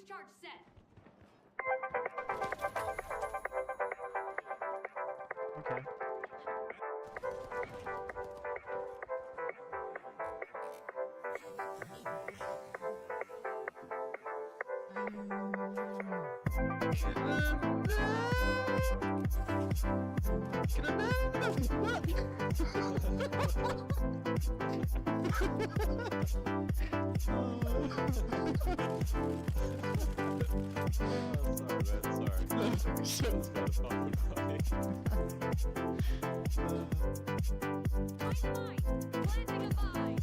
charge set. Okay. Planting a mine.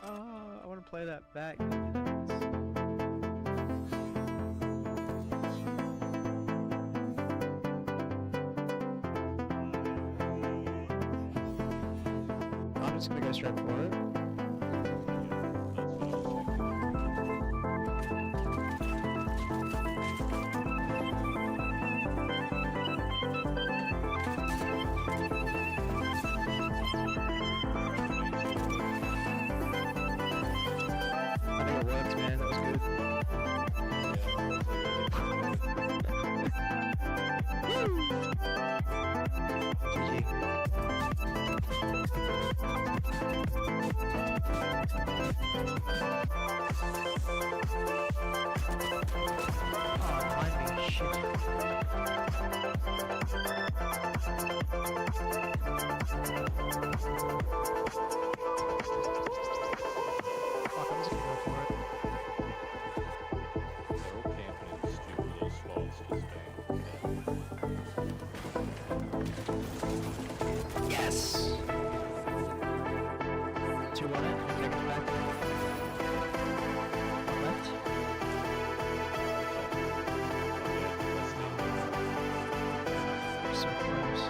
Oh, I want to play that back. I'm just gonna go straight for it. I think it worked, man. That was good. Yes! 2 on it, take it back. Left. So close.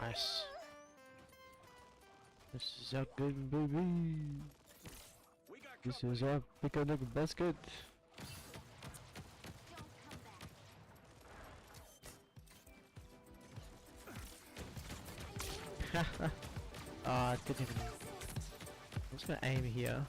Nice. This is a good baby. This is our picnic basket. I didn't even... I'm just gonna aim here.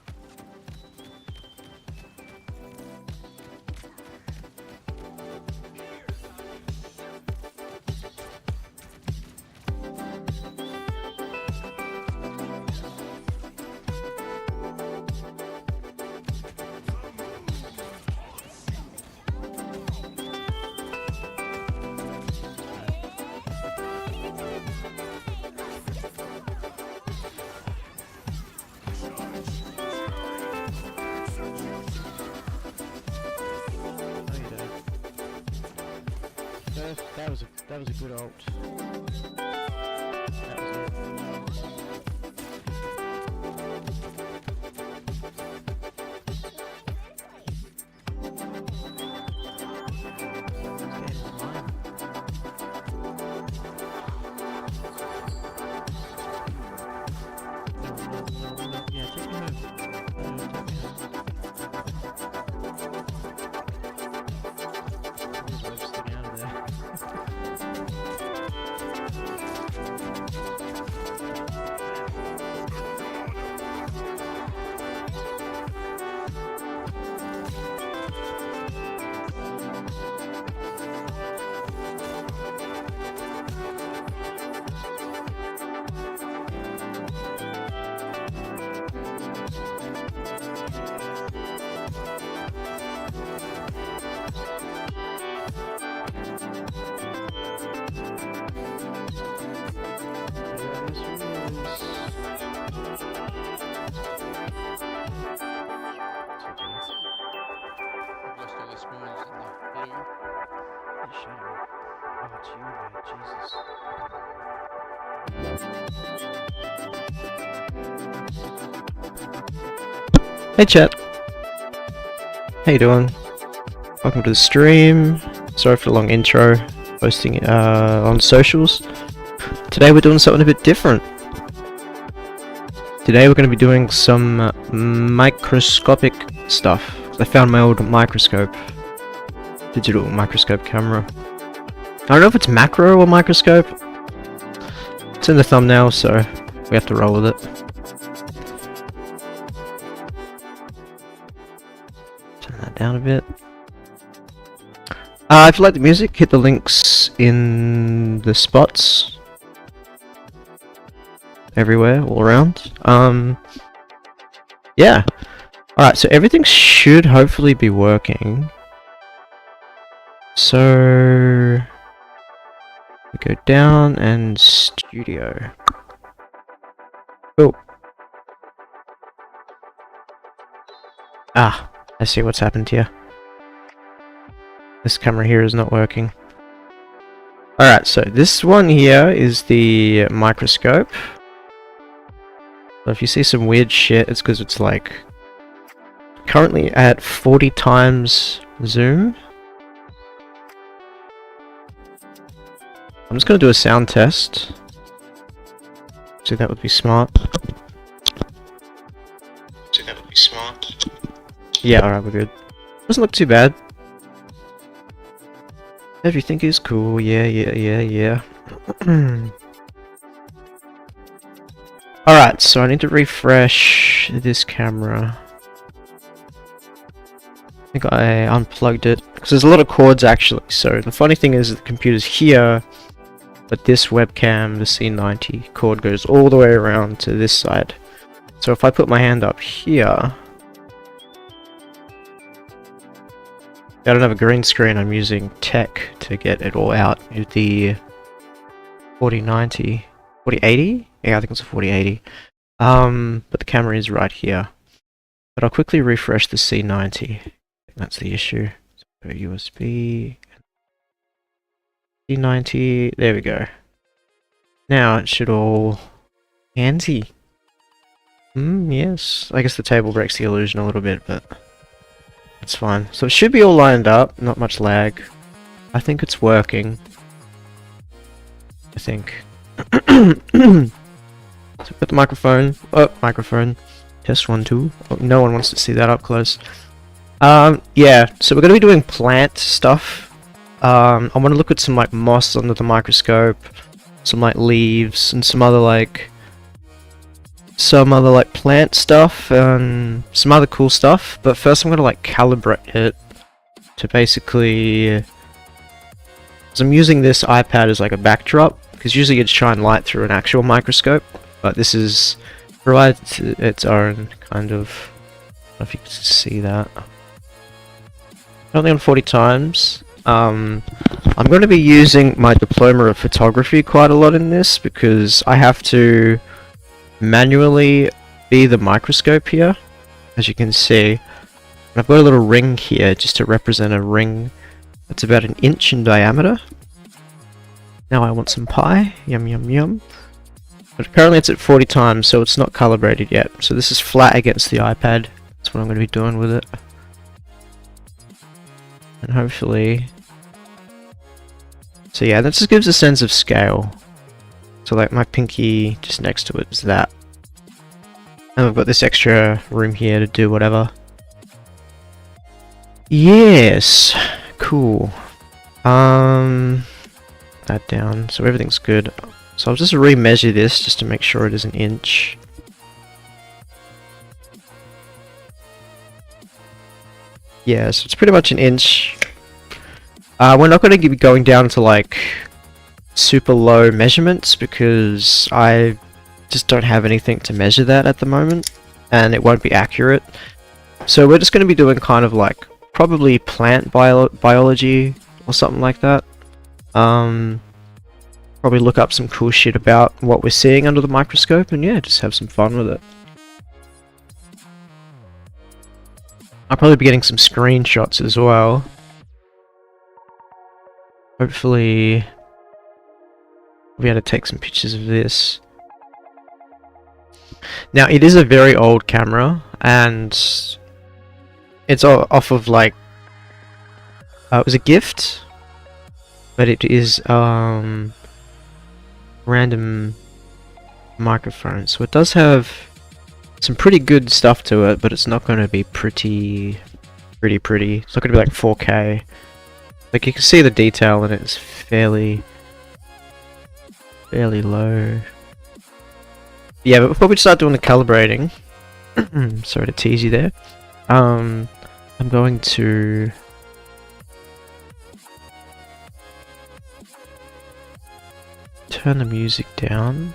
That was a good ult. That was it. Yeah, take me home. Take me home. These webs sticking out of there. Lost all the spawns in the blue. Shut up. Oh, it's you, man. Jesus. Hey chat, how you doing? Welcome to the stream. Sorry for the long intro. Posting it on socials. Today we're doing something a bit different. Today we're going to be doing some microscopic stuff. I found my old microscope, digital microscope camera. I don't know if it's macro or microscope. It's in the thumbnail, so we have to roll with it. Turn that down a bit. If you like the music, hit the links in the spots. Everywhere, all around. Yeah. Alright, so everything should hopefully be working. So... we go down and studio. Oh. Ah, I see what's happened here. This camera here is not working. Alright, so this one here is the microscope. So if you see some weird shit, it's because it's like currently at 40 times zoom. I'm just going to do a sound test. See, that would be smart. Yeah, alright, we're good. Doesn't look too bad. Everything is cool, yeah. Alright, so I need to refresh this camera. I think I unplugged it, because there's a lot of cords actually. So the funny thing is the computer's here, but this webcam, the C90 cord goes all the way around to this side. So if I put my hand up here, I don't have a green screen, I'm using tech to get it all out with the 4090, 4080? Yeah, I think it's a 4080. But the camera is right here. But I'll quickly refresh the C90. I think that's the issue. So USB, C90, there we go. Now it should all handsy. Yes. I guess the table breaks the illusion a little bit, but it's fine. So it should be all lined up, not much lag. I think it's working. I think. So put the microphone. Oh, microphone. Test 1, 2. Oh, no one wants to see that up close. Yeah, so we're going to be doing plant stuff. I want to look at some like moss under the microscope. some like leaves and some other like plant stuff and some other cool stuff. But first I'm gonna like calibrate it to basically, because I'm using this iPad as like a backdrop, because usually you'd shine light through an actual microscope, but this is provides its own kind of, I don't know if you can see that. Only on 40 times. I'm going to be using my diploma of photography quite a lot in this, because I have to manually be the microscope here, as you can see. And I've got a little ring here just to represent a ring that's about 1 inch in diameter. Now I want some pie. Yum yum yum. But currently it's at 40 times, so it's not calibrated yet. So this is flat against the iPad. That's what I'm going to be doing with it. And hopefully... So yeah, that just gives a sense of scale. So like my pinky just next to it is that. And we've got this extra room here to do whatever. Yes! Cool. That down, so everything's good. So I'll just re-measure this just to make sure it is 1 inch. Yeah, so it's pretty much 1 inch. We're not going to be going down to like super low measurements because I just don't have anything to measure that at the moment, and it won't be accurate. So we're just going to be doing kind of like probably plant biology or something like that. Probably look up some cool shit about what we're seeing under the microscope, and yeah, just have some fun with it. I'll probably be getting some screenshots as well. Hopefully, we'll be able to take some pictures of this. Now, it is a very old camera, and it's off of like... it was a gift, but it is random microphone, so it does have some pretty good stuff to it, but it's not going to be pretty. It's not going to be like 4K. Like you can see the detail in it is fairly low. Yeah, but before we start doing the calibrating, sorry to tease you there. I'm going to turn the music down.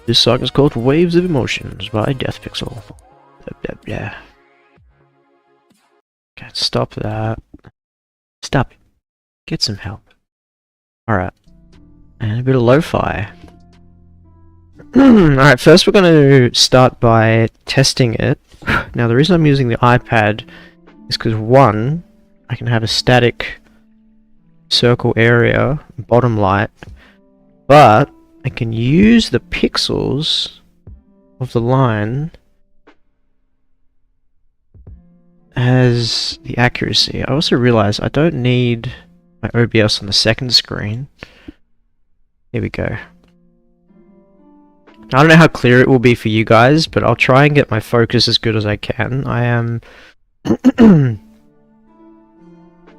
This song is called Waves of Emotions by Death Pixel. Blah, blah, blah. Okay, stop that. Stop it. Get some help. Alright. And a bit of lo-fi. Alright, first we're going to start by testing it. Now the reason I'm using the iPad is because one, I can have a static circle area, bottom light, but I can use the pixels of the line as the accuracy. I also realize I don't need my OBS on the second screen. Here we go. I don't know how clear it will be for you guys, but I'll try and get my focus as good as I can. I am...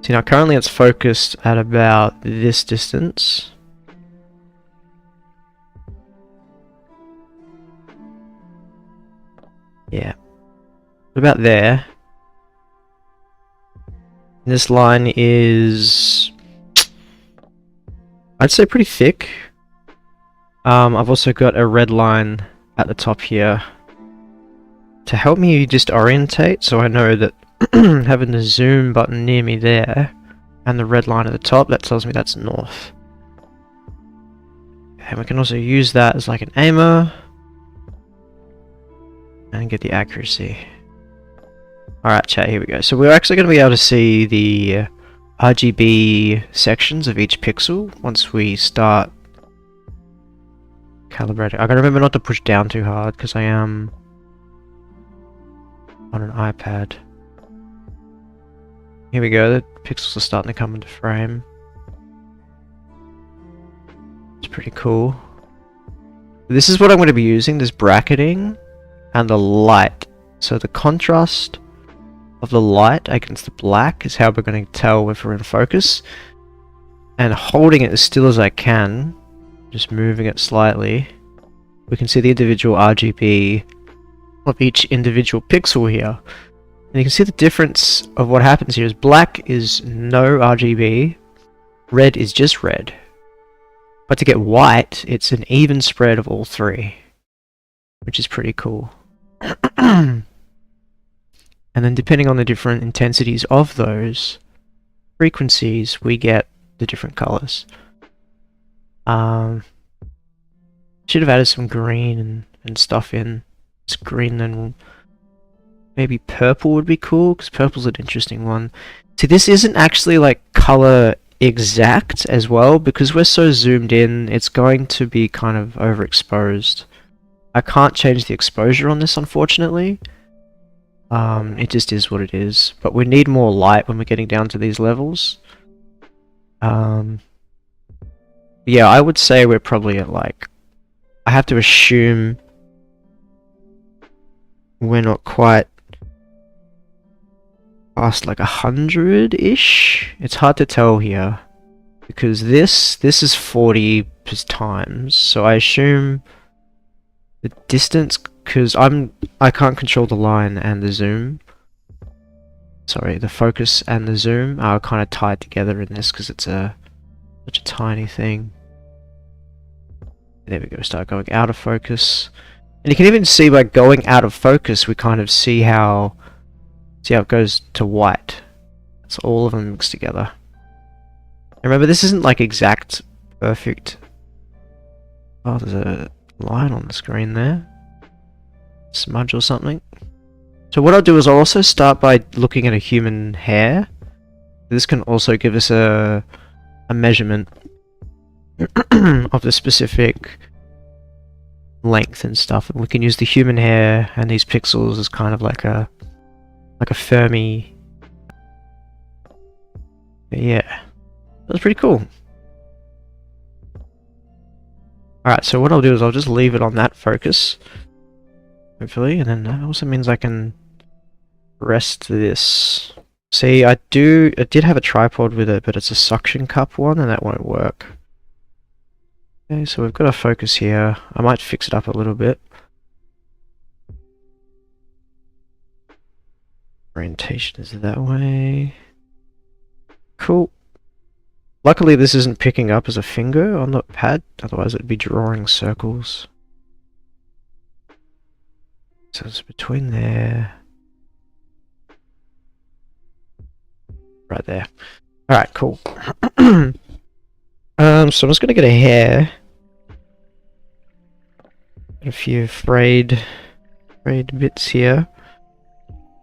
See, now currently it's focused at about this distance. Yeah. About there. This line is... I'd say pretty thick. I've also got a red line at the top here to help me just orientate, so I know that having the zoom button near me there and the red line at the top, that tells me that's north. And we can also use that as like an aimer and get the accuracy. Alright chat, here we go. So we're actually going to be able to see the RGB sections of each pixel once we start calibrating. I gotta remember not to push down too hard because I am on an iPad. Here we go, the pixels are starting to come into frame. It's pretty cool. This is what I'm going to be using, this bracketing and the light. So the contrast of the light against the black is how we're going to tell if we're in focus. and holding it as still as I can, just moving it slightly, we can see the individual RGB of each individual pixel here. And you can see the difference of what happens here is black is no RGB, red is just red. But to get white, it's an even spread of all three, which is pretty cool. And then depending on the different intensities of those frequencies, we get the different colors. Should have added some green and stuff in. It's green, then maybe purple would be cool, because purple's an interesting one. See, this isn't actually like color exact as well, because we're so zoomed in, it's going to be kind of overexposed. I can't change the exposure on this, unfortunately. It just is what it is. But we need more light when we're getting down to these levels. Yeah, I would say we're probably at like... I have to assume we're not quite past like 100-ish. It's hard to tell here because this is 40 times, so I assume the distance, because I can't control the line and the zoom. Sorry, the focus and the zoom are kind of tied together in this because it's such a tiny thing. There we go, start going out of focus. And you can even see by going out of focus, we kind of see how it goes to white. It's all of them mixed together. And remember, this isn't like exact, perfect. Oh, there's a line on the screen there. Smudge or something. So what I'll do is I'll also start by looking at a human hair. This can also give us a measurement of the specific length and stuff, and we can use the human hair and these pixels as kind of like a Fermi. But yeah, that's pretty cool. Alright, so what I'll do is I'll just leave it on that focus, hopefully, and then that also means I can rest this. See, I did have a tripod with it, but it's a suction cup one and that won't work. Okay, so we've got our focus here. I might fix it up a little bit. Orientation is that way. Cool. Luckily this isn't picking up as a finger on the pad, otherwise it'd be drawing circles. So it's between there. Right there. Alright, cool. So I'm just gonna get a hair. A few frayed bits here.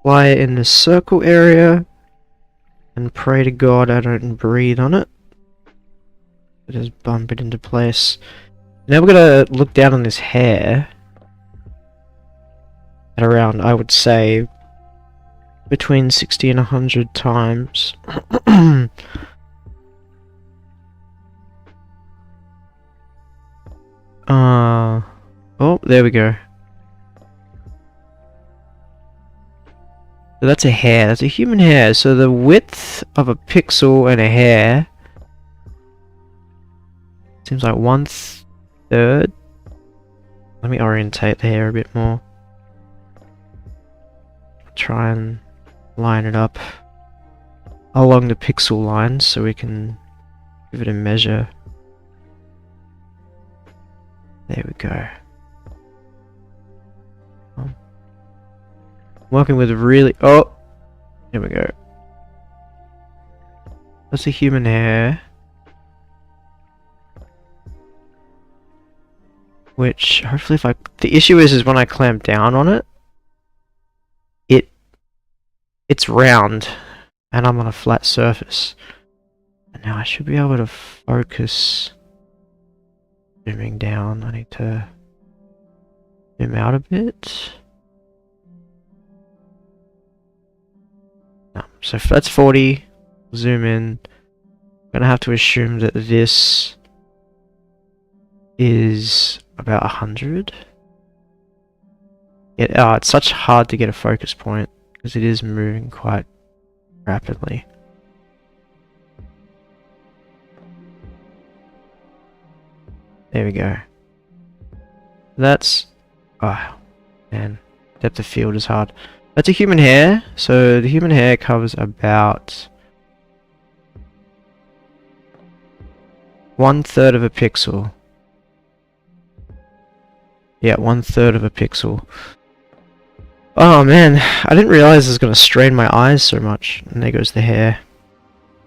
Fly it in the circle area. And pray to God I don't breathe on it. Just bump it into place. Now we're gonna look down on this hair. At around, I would say, between 60 and 100 times. Oh, there we go. So that's a hair, that's a human hair. So the width of a pixel and a hair seems like 1/3. Let me orientate the hair a bit more. Try and line it up along the pixel line so we can give it a measure. There we go. Working with really... Oh! Here we go. That's a human hair. Which, hopefully if I... The issue is when I clamp down on it, it's round, and I'm on a flat surface. And now I should be able to focus. Zooming down, I need to zoom out a bit. No, so if that's 40, zoom in. I'm gonna have to assume that this is about 100. It's such hard to get a focus point because it is moving quite rapidly. There we go. That's... oh, man. Depth of field is hard. That's a human hair. So the human hair covers about 1/3 of a pixel. Yeah, 1/3 of a pixel. Oh man, I didn't realize I was going to strain my eyes so much. And there goes the hair.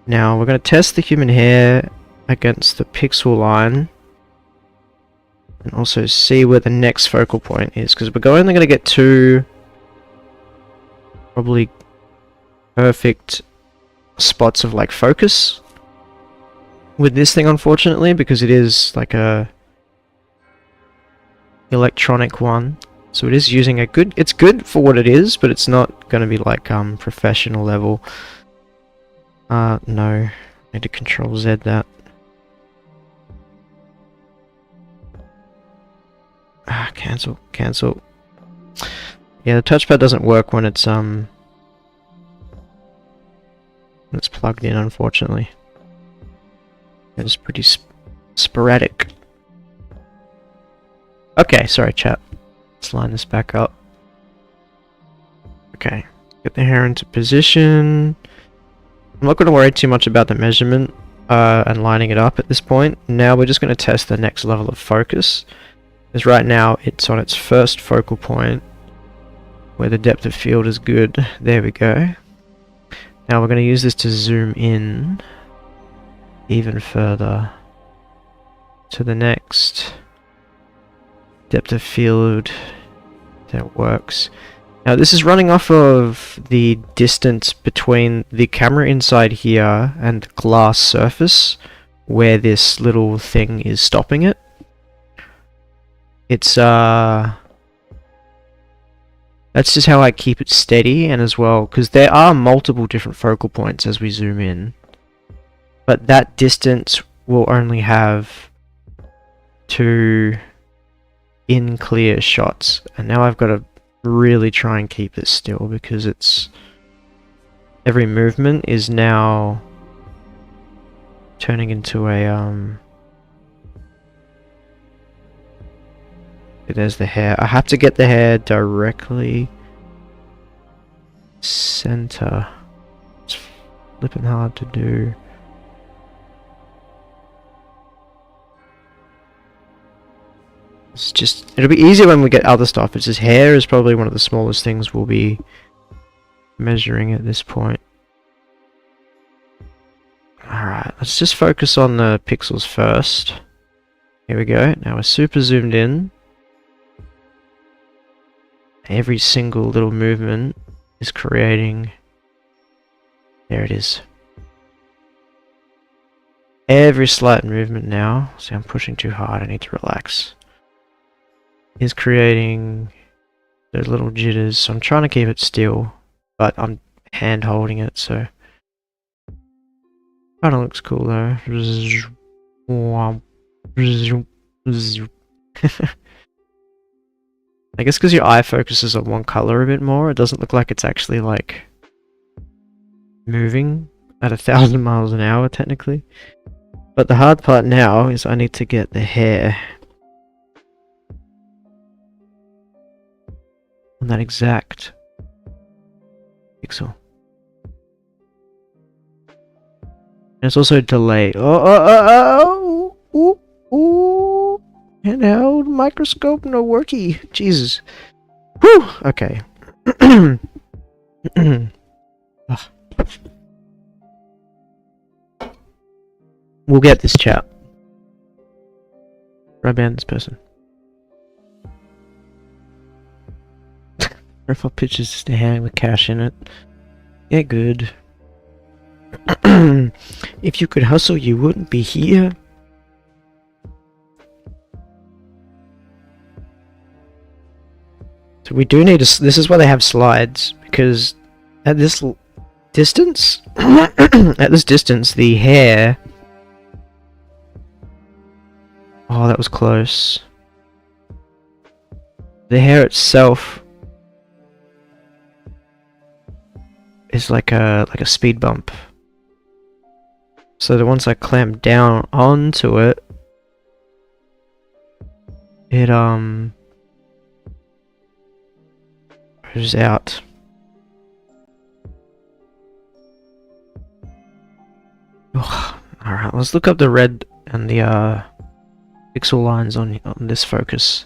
Now we're going to test the human hair against the pixel line. And also see where the next focal point is. Because we're only going to get 2 probably perfect spots of like focus with this thing, unfortunately, because it is like a electronic one. So it is using a good, it's good for what it is, but it's not going to be like professional level. No, I need to control Z that. Cancel. Yeah, the touchpad doesn't work when it's plugged in, unfortunately. It's pretty sporadic. Okay, sorry chat. Let's line this back up. Okay, get the hair into position. I'm not going to worry too much about the measurement and lining it up at this point. Now we're just going to test the next level of focus. Because right now it's on its first focal point where the depth of field is good. There we go. Now we're going to use this to zoom in even further to the next depth of field that works. Now this is running off of the distance between the camera inside here and the glass surface where this little thing is stopping it. It's that's just how I keep it steady, and as well because there are multiple different focal points as we zoom in, but that distance will only have 2 in clear shots, and now I've got to really try and keep it still because it's every movement is now turning into a there's the hair. I have to get the hair directly center. It's flipping hard to do. It's just, it'll be easier when we get other stuff. It's just hair is probably one of the smallest things we'll be measuring at this point. Alright, let's just focus on the pixels first. Here we go. Now we're super zoomed in. Every single little movement is creating... There it is. Every slight movement now... See, I'm pushing too hard, I need to relax. Is creating those little jitters. So I'm trying to keep it still, but I'm hand holding it, so... Kinda looks cool though. I guess because your eye focuses on one color a bit more, it doesn't look like it's actually like moving at 1,000 miles an hour technically. But the hard part now is I need to get the hair on that exact pixel. And it's also delayed. Ooh. Handheld microscope, no worky. Jesus. Whew. Okay. We'll get this, chat. Right behind this person. Profile pictures just a hand with cash in it. Yeah, good. If you could hustle, you wouldn't be here. So we do need to... This is why they have slides, because at this distance... at this distance, the hair... Oh, that was close. The hair itself... is like a speed bump. So that once I clamp down onto it... it goes out. Alright, let's look up the red and the pixel lines on this focus.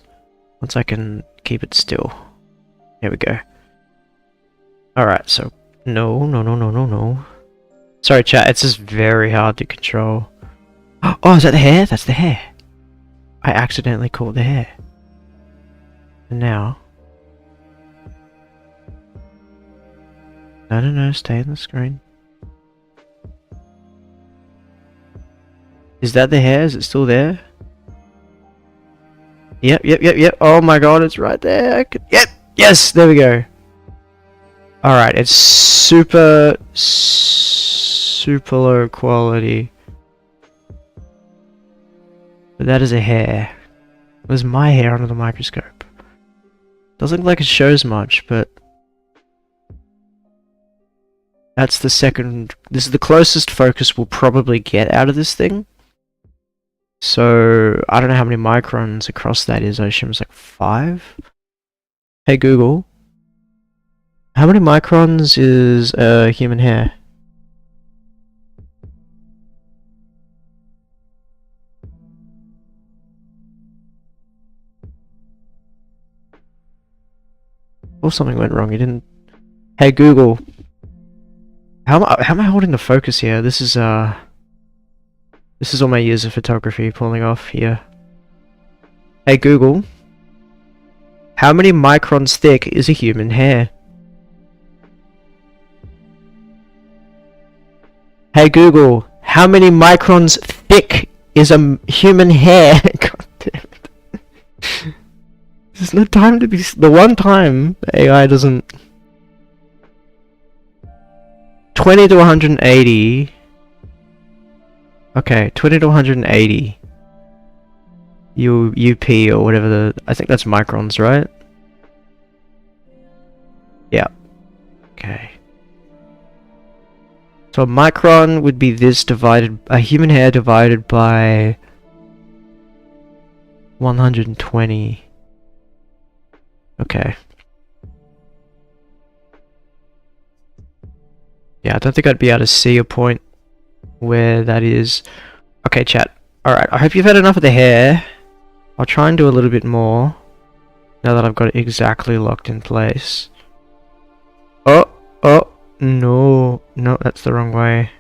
Once I can keep it still. There we go. Alright, so no. Sorry chat, it's just very hard to control. Oh, is that the hair? That's the hair. I accidentally caught the hair. And now... No, stay on the screen. Is that the hair? Is it still there? Yep. Oh my god, it's right there. Yep! Yes! There we go. Alright, it's super low quality. But that is a hair. There's my hair under the microscope. Doesn't look like it shows much, but... That's the second... This is the closest focus we'll probably get out of this thing. So, I don't know how many microns across that is. I assume it's like 5? Hey Google. How many microns is a human hair? Or something went wrong. You didn't... Hey Google. How am I holding the focus here? This is all my years of photography pulling off here. Hey Google. How many microns thick is a human hair? Hey Google. How many microns thick is a human hair? God damn it. There's no time to be... The one time AI doesn't... 20 to 180. Okay, 20 to 180. UP or whatever the... I think that's microns, right? Yeah. Okay. So a micron would be this divided... A human hair divided by... 120. Okay. Yeah, I don't think I'd be able to see a point where that is. Okay, chat. Alright, I hope you've had enough of the hair. I'll try and do a little bit more. Now that I've got it exactly locked in place. Oh, no, that's the wrong way.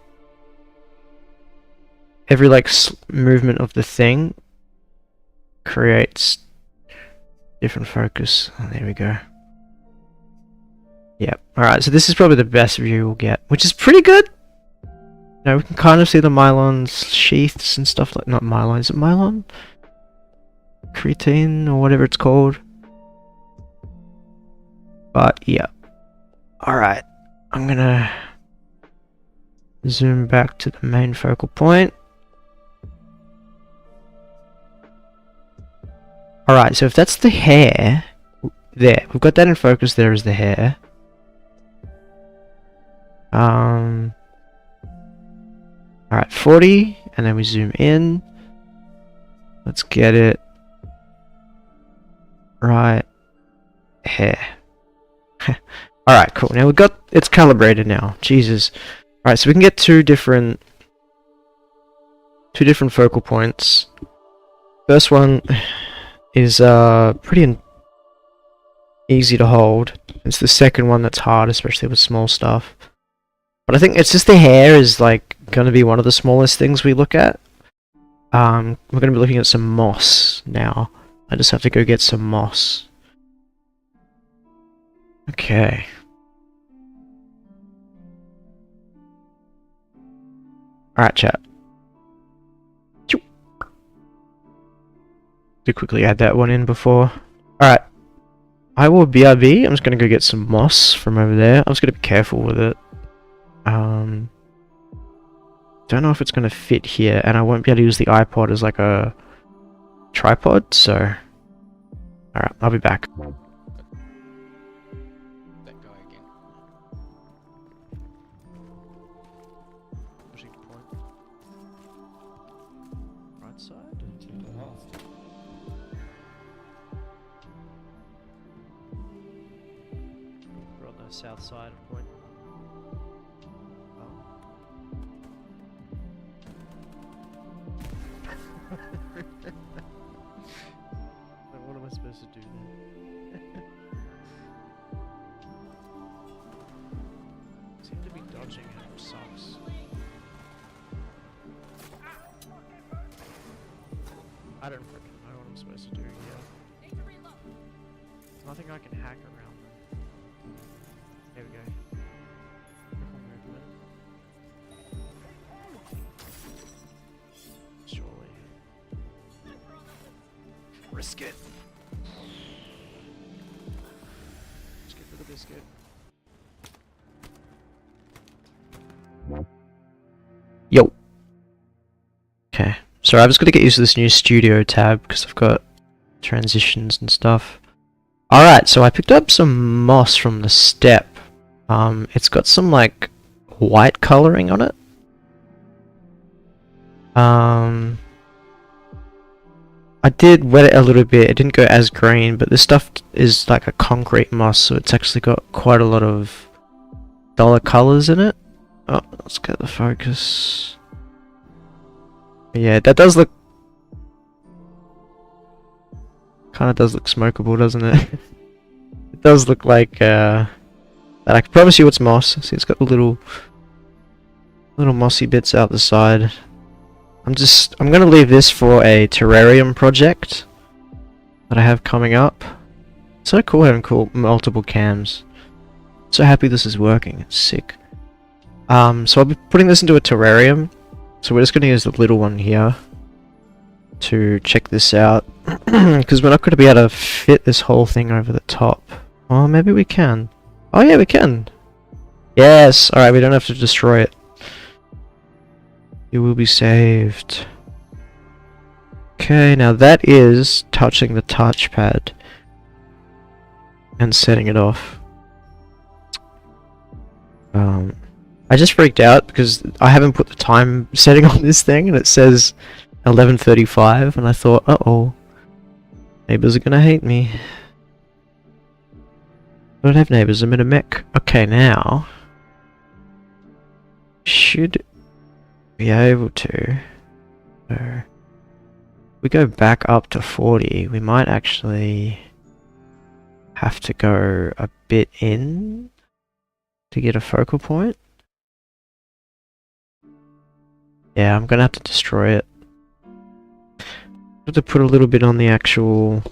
Every, like, movement of the thing creates different focus. Oh, there we go. Yep. Alright, so this is probably the best view we'll get, which is pretty good. Now we can kind of see the Mylon's sheaths and stuff like... Not Mylon, is it Mylon? Creatine, or whatever it's called. But, yeah. Alright, I'm gonna... zoom back to the main focal point. Alright, so if that's the hair... There, we've got that in focus, there is the hair. Alright, 40, and then we zoom in. Let's get it right here. Alright, cool. Now we've got it's calibrated now. Jesus. Alright, so we can get two different focal points. First one is pretty easy to hold. It's the second one that's hard, especially with small stuff. But I think it's just the hair is like going to be one of the smallest things we look at. We're going to be looking at some moss now. I just have to go get some moss. Okay. Alright, chat. To quickly add that one in before. Alright. I will BRB. I'm just going to go get some moss from over there. I'm just going to be careful with it. Don't know if it's going to fit here, and I won't be able to use the iPod as like a tripod, so... Alright, I'll be back. That guy again. Pushing point. Right side? south side of point. What am I supposed to do then? Seem to be dodging it, which sucks. I don't freaking know what I'm supposed to do here. Nothing I can hack around them. There we go. Surely. Risk it! Let's get to the biscuit. Yo! Okay. Sorry, I'm just gonna get used to this new studio tab because I've got transitions and stuff. Alright, so I picked up some moss from the step. It's got some like white coloring on it. I did wet it a little bit, it didn't go as green, but this stuff is like a concrete moss, so it's actually got quite a lot of duller colors in it. Oh, let's get the focus. Yeah, that does look... Kinda does look smokable, doesn't it? It does look like, I can promise you it's moss. See, it's got the little mossy bits out the side. I'm gonna leave this for a terrarium project that I have coming up. So cool having multiple cams. So happy this is working, it's sick. So I'll be putting this into a terrarium. So we're just gonna use the little one here to check this out. Because we're not gonna be able to fit this whole thing over the top. Oh, maybe we can. Oh yeah, we can. Yes, alright, we don't have to destroy it. You will be saved. Okay, now that is touching the touchpad and setting it off. I just freaked out because I haven't put the time setting on this thing and it says 11:35 and I thought, uh-oh, neighbors are gonna hate me. I don't have neighbors, I'm in a mech. Okay, now should be able to. So we go back up to 40, we might actually have to go a bit in to get a focal point. Yeah, I'm gonna have to destroy it. I have to put a little bit on the actual...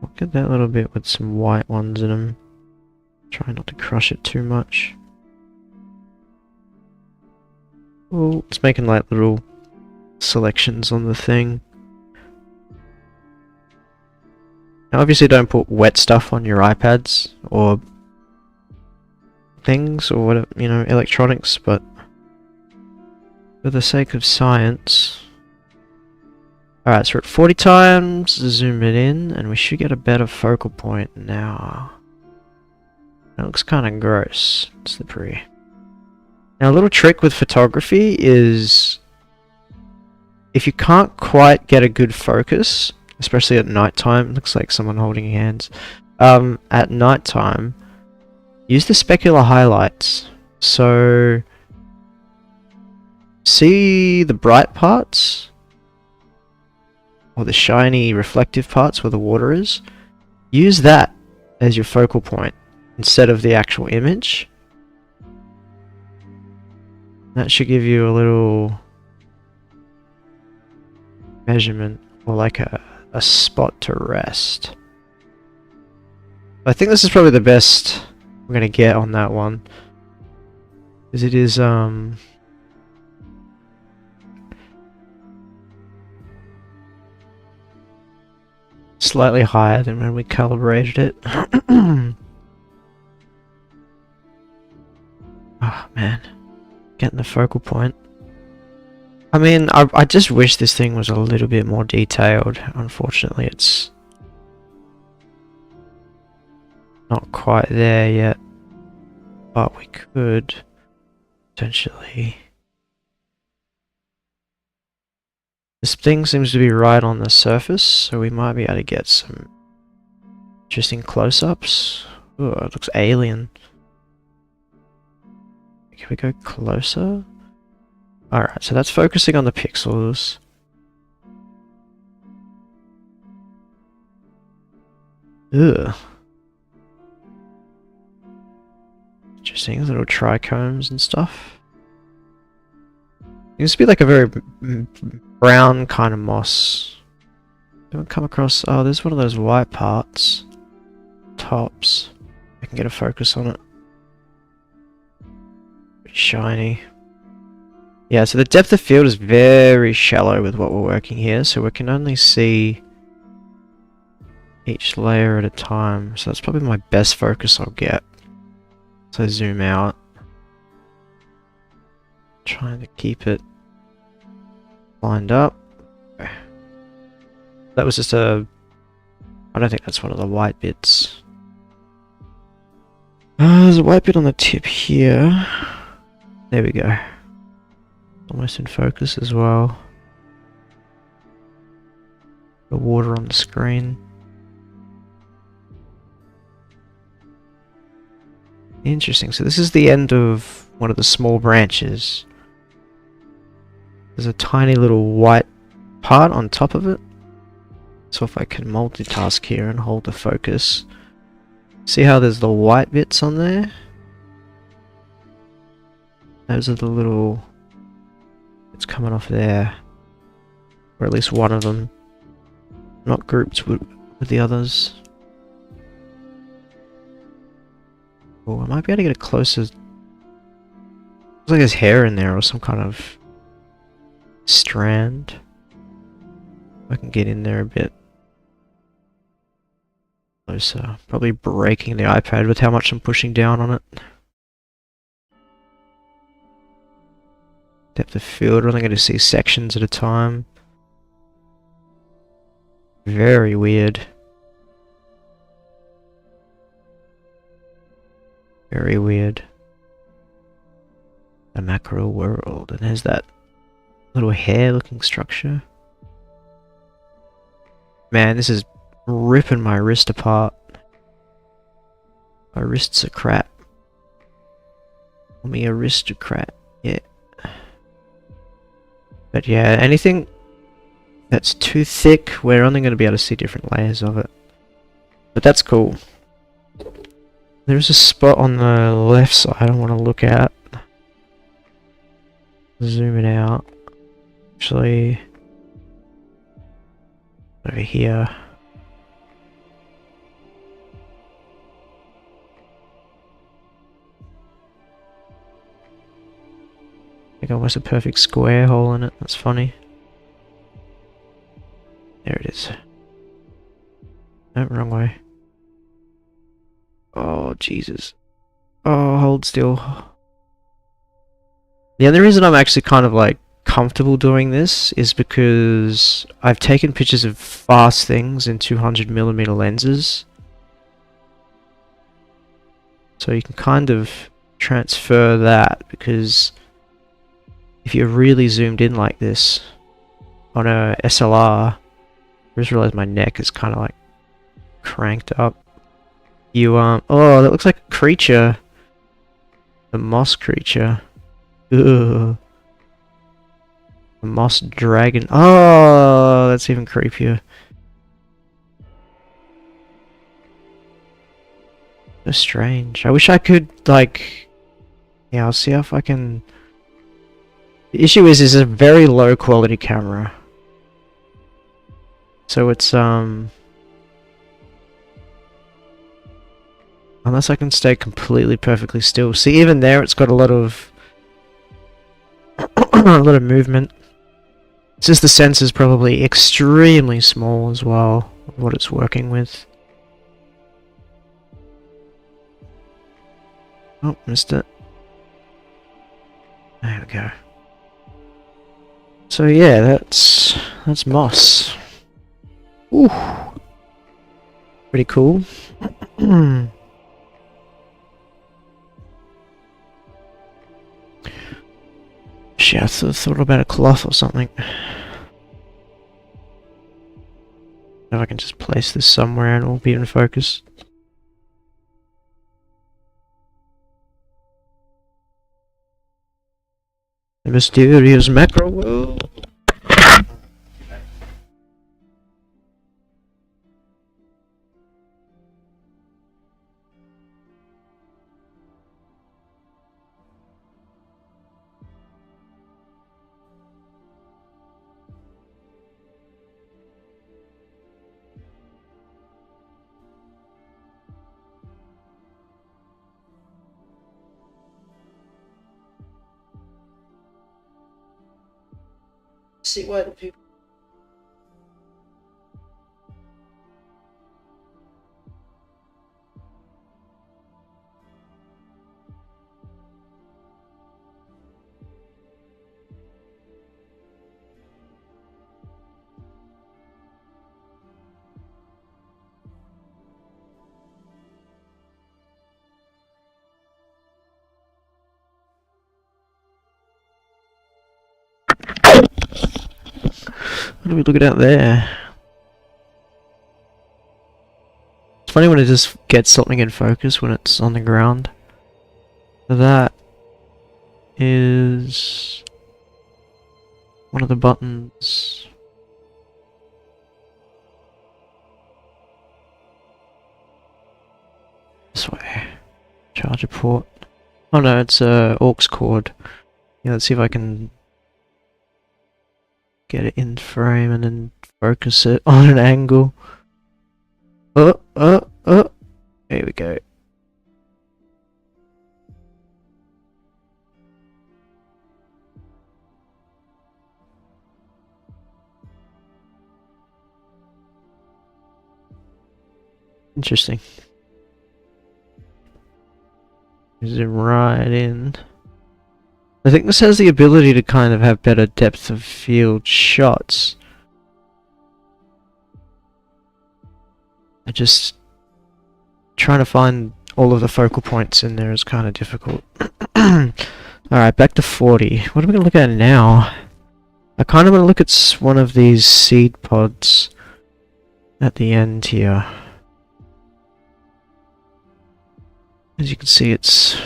Look at that little bit with some white ones in them. Try not to crush it too much. Oh, it's making like little selections on the thing. Now obviously don't put wet stuff on your iPads or things or whatever, you know, electronics, but for the sake of science. Alright, so we're at 40 times, zoom it in, and we should get a better focal point now. That looks kind of gross, slippery. Now a little trick with photography is if you can't quite get a good focus, especially at nighttime, it looks like someone holding hands, at nighttime, use the specular highlights. So see the bright parts or the shiny reflective parts where the water is, use that as your focal point instead of the actual image. That should give you a little measurement or like a spot to rest. I think this is probably the best I'm gonna get on that one, because it is slightly higher than when we calibrated it. Oh man, getting the focal point. I mean, I just wish this thing was a little bit more detailed. Unfortunately, it's not quite there yet, but we could potentially. This thing seems to be right on the surface, so we might be able to get some Interesting close-ups. Oh, it looks alien. Can we go closer? Alright, so that's focusing on the pixels. Ugh. Interesting, little trichomes and stuff. Seems to be like a very brown kind of moss. Haven't come across. Oh, there's one of those white parts. Tops. I can get a focus on it. Pretty shiny. Yeah, so the depth of field is very shallow with what we're working here, so we can only see each layer at a time. So that's probably my best focus I'll get. So zoom out. Trying to keep it lined up. That was just a... I don't think that's one of the white bits. There's a white bit on the tip here. There we go. Almost in focus as well. The water on the screen. Interesting. So this is the end of one of the small branches. There's a tiny little white part on top of it. So if I can multitask here and hold the focus. See how there's the white bits on there? Those are the little... It's coming off there. Or at least one of them. Not grouped with the others. Oh, I might be able to get a closer... Looks like there's hair in there or some kind of strand. I can get in there a bit closer. Probably breaking the iPad with how much I'm pushing down on it. Depth of field, we're only going to see sections at a time. Very weird. Very weird. The macro world, and there's that little hair looking structure. Man, this is ripping my wrist apart. My wrists are crap. Call me aristocrat, yeah. But yeah, anything that's too thick, we're only going to be able to see different layers of it. But that's cool. There's a spot on the left side I want to look at. Zoom it out. Actually, over here. I think almost a perfect square hole in it. That's funny. There it is. No, wrong way. Oh, Jesus. Oh, hold still. The only reason I'm actually kind of like comfortable doing this is because I've taken pictures of fast things in 200mm lenses. So you can kind of transfer that, because if you're really zoomed in like this on a SLR, I just realized my neck is kind of like cranked up. You oh, that looks like a creature. The moss creature. Ugh. The moss dragon. Oh, that's even creepier. So strange. I wish I could, like... Yeah, I'll see if I can... The issue is it's a very low quality camera. So it's, unless I can stay completely perfectly still. See, even there it's got a lot of... a lot of movement. It's just the sensor's probably extremely small as well, what it's working with. Oh, missed it. There we go. So yeah, that's moss. Ooh, pretty cool. Shit, I thought about a cloth or something. If I can just place this somewhere and it'll be in focus. The mysterious macro world. See why the people. What are we looking at there? It's funny when it just gets something in focus when it's on the ground. That is one of the buttons. This way. Charger port. Oh no, it's a aux cord. Yeah, let's see if I can get it in frame and then focus it on an angle. Oh. There we go. Interesting. Zoom right in. I think this has the ability to kind of have better depth of field shots. I just trying to find all of the focal points in there is kind of difficult. Alright, back to 40. What are we going to look at now? I kind of want to look at one of these seed pods at the end here. As you can see, it's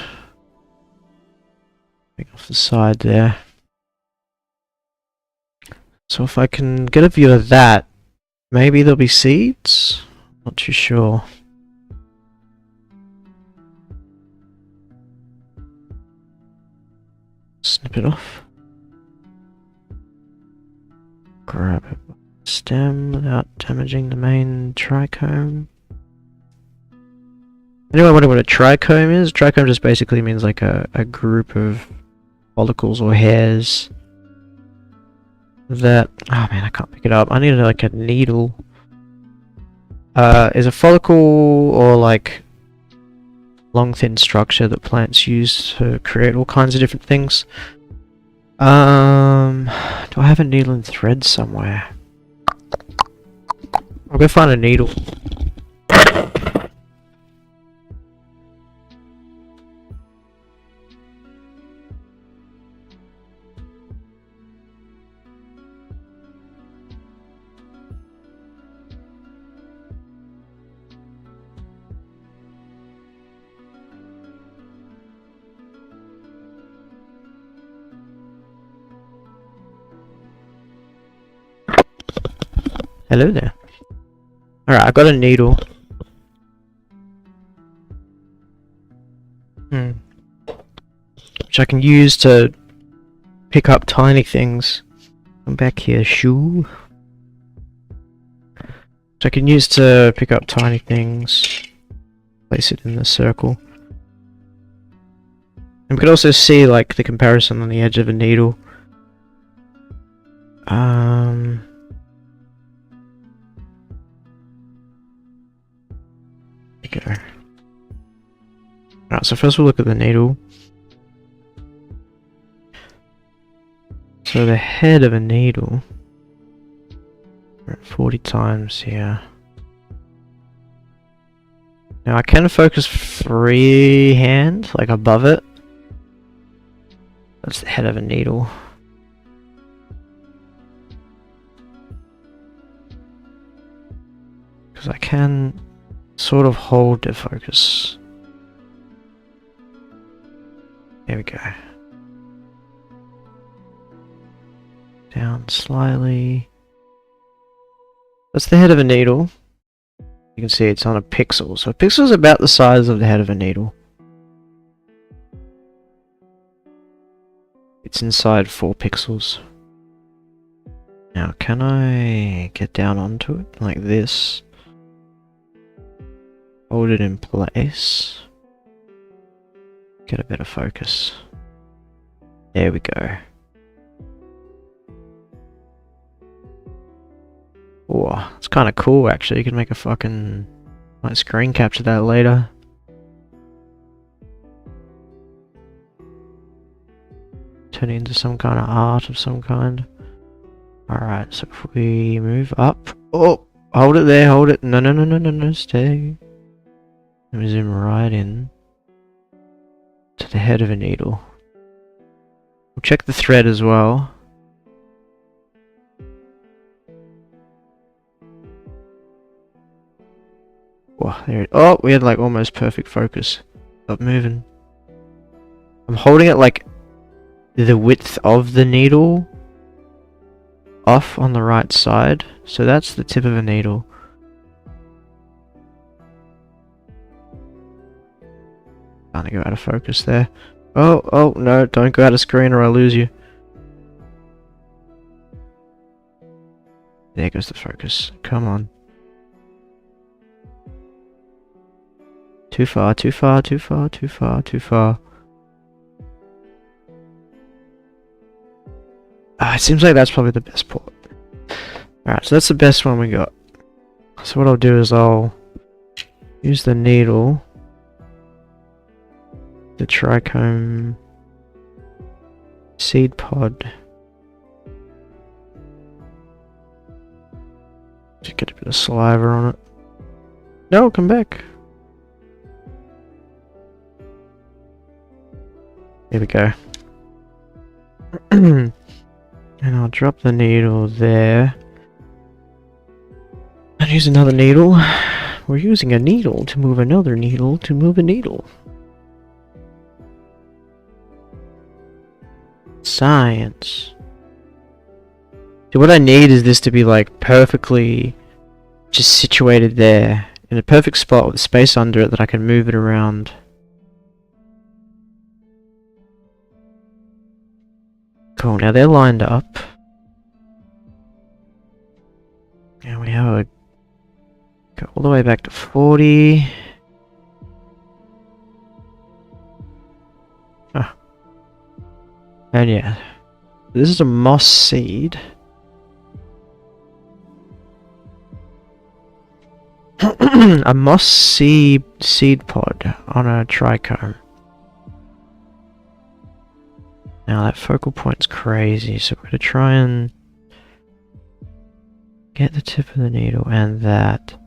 off the side there. So if I can get a view of that, maybe there'll be seeds? Not too sure. Snip it off. Grab it by the stem without damaging the main trichome. Anyone wondering what a trichome is? Trichome just basically means like a group of follicles or hairs that... Oh man, I can't pick it up. I need like a needle. Is a follicle or like long thin structure that plants use to create all kinds of different things. Do I have a needle and thread somewhere? I'll go find a needle. Hello there. Alright, I got a needle. Which I can use to pick up tiny things. Come back here, shoe. Which I can use to pick up tiny things. Place it in the circle. And we can also see like the comparison on the edge of a needle. Go. Alright, so first we'll look at the needle. So the head of a needle, we're at 40 times here. Now I can focus freehand, like above it. That's the head of a needle. Because I can sort of hold the focus. There we go. Down slightly. That's the head of a needle. You can see it's on a pixel. So a pixel is about the size of the head of a needle. It's inside 4 pixels. Now, can I get down onto it like this? Hold it in place. Get a better focus. There we go. Oh, it's kind of cool actually. You can make a fucking might screen capture that later. Turn it into some kind of art of some kind. Alright, so if we move up. Oh, hold it there, hold it. No, no, no, no, no, no, stay. Let me zoom right in to the head of a needle. We'll check the thread as well. Oh, there it, oh, we had like almost perfect focus. Stop moving. I'm holding it like the width of the needle off on the right side. So that's the tip of a needle. Can't go out of focus there. Oh, oh, no, don't go out of screen or I'll lose you. There goes the focus. Come on. Too far, too far, too far, too far, too far. It seems like that's probably the best port. Alright, so that's the best one we got. So what I'll do is I'll use the needle, the trichome seed pod. Just get a bit of saliva on it. No, come back. Here we go. And I'll drop the needle there. And use another needle. We're using a needle to move another needle to move a needle. Science. So what I need is this to be like perfectly just situated there in a perfect spot with space under it that I can move it around. Cool, now they're lined up. And we have a go all the way back to 40. Ah. And yeah. This is a moss seed. A moss seed pod on a trichome. Now that focal point's crazy, so we're going to try and get the tip of the needle and that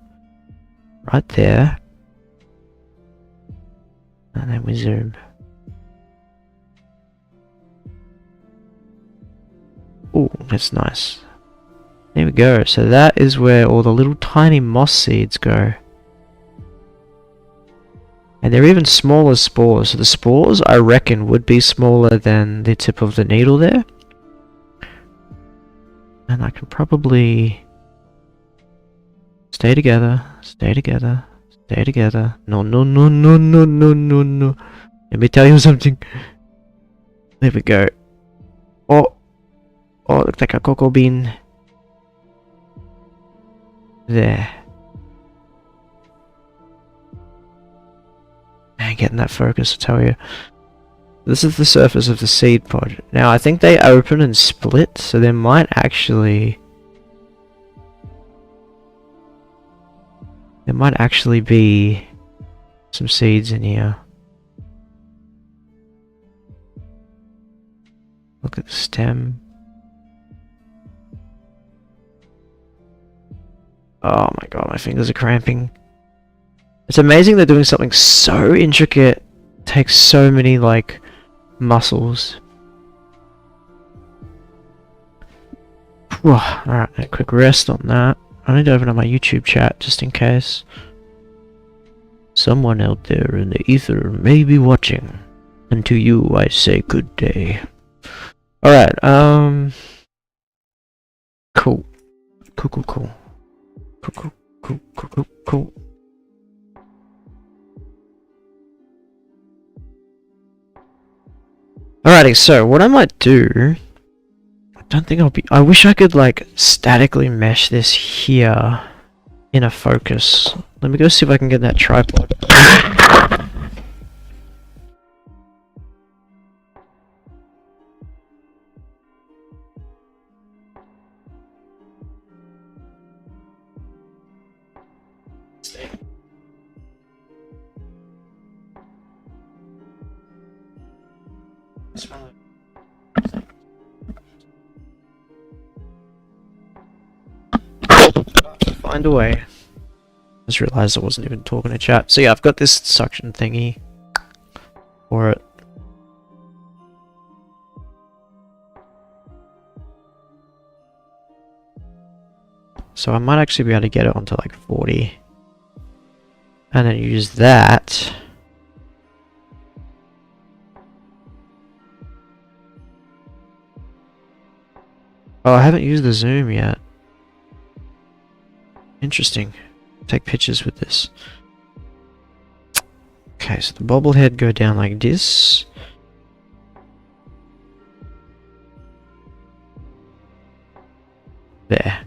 right there. And then we zoom. Ooh, that's nice. There we go. So that is where all the little tiny moss seeds go. And they're even smaller spores. So the spores, I reckon, would be smaller than the tip of the needle there. And I can probably stay together, stay together, stay together. No, no, no, no, no, no, no, no. Let me tell you something. There we go. Oh, oh, looks like a cocoa bean. There. And getting that focus, I tell you. This is the surface of the seed pod. Now, I think they open and split, so there might actually... There might actually be some seeds in here. Look at the stem. Oh my god, my fingers are cramping. It's amazing they're doing something so intricate, takes so many, like, muscles. Alright, a quick rest on that. I need to open up my YouTube chat just in case. Someone out there in the ether may be watching. And to you I say good day. Alright, cool. Cool. Cool. Alrighty, so what I might do, I don't think I'll be, I wish I could like statically mesh this here in a focus. Let me go see if I can get that tripod. Find a way. Just realized I wasn't even talking to chat. So yeah, I've got this suction thingy for it. So I might actually be able to get it onto like 40. And then use that. Oh, I haven't used the zoom yet. Interesting. Take pictures with this. Okay, so the bobblehead go down like this. There.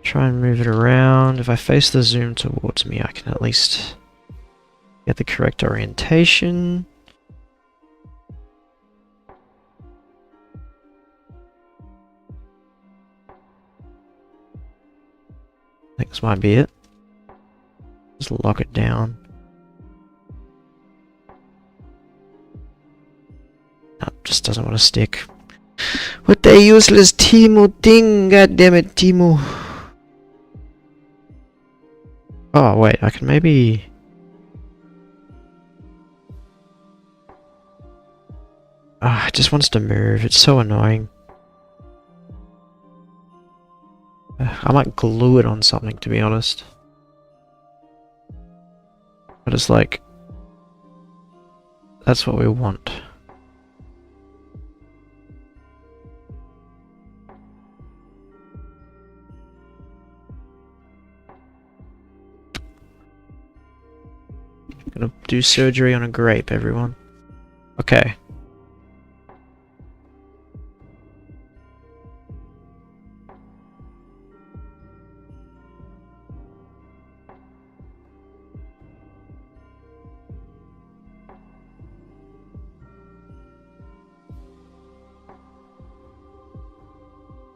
Try and move it around. If I face the zoom towards me, I can at least get the correct orientation. I think this might be it. Just lock it down. No, just doesn't want to stick. What a useless Timo thing, goddammit Timo. Oh wait, I can maybe... Ah, it just wants to move, it's so annoying. I might glue it on something, to be honest. But it's like... that's what we want. Gonna do surgery on a grape, everyone. Okay.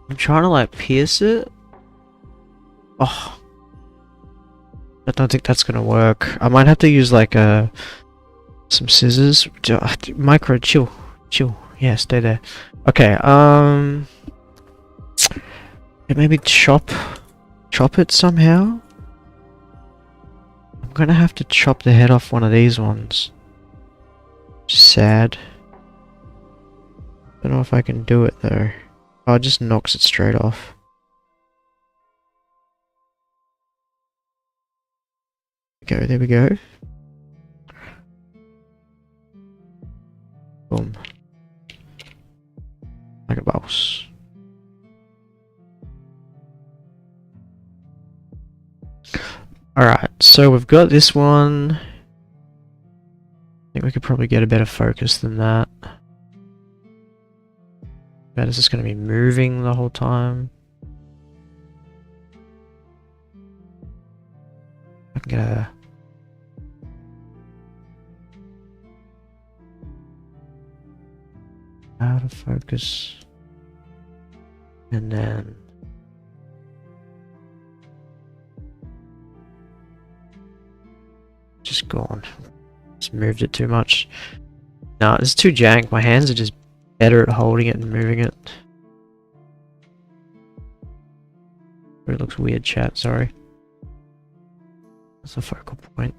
I'm trying to like pierce it. Oh. I don't think that's gonna work. I might have to use like some scissors. Micro, chill. Yeah, stay there. Okay, maybe chop it somehow. I'm gonna have to chop the head off one of these ones. Sad. Don't know if I can do it though. Oh, it just knocks it straight off. There we go. Boom. Like a boss. Alright, so we've got this one. I think we could probably get a better focus than that. But is this going to be moving the whole time? I can get a... out of focus. And then... just gone. Just moved it too much. No, it's too jank. My hands are just better at holding it and moving it. It looks weird, chat, sorry. That's the focal point.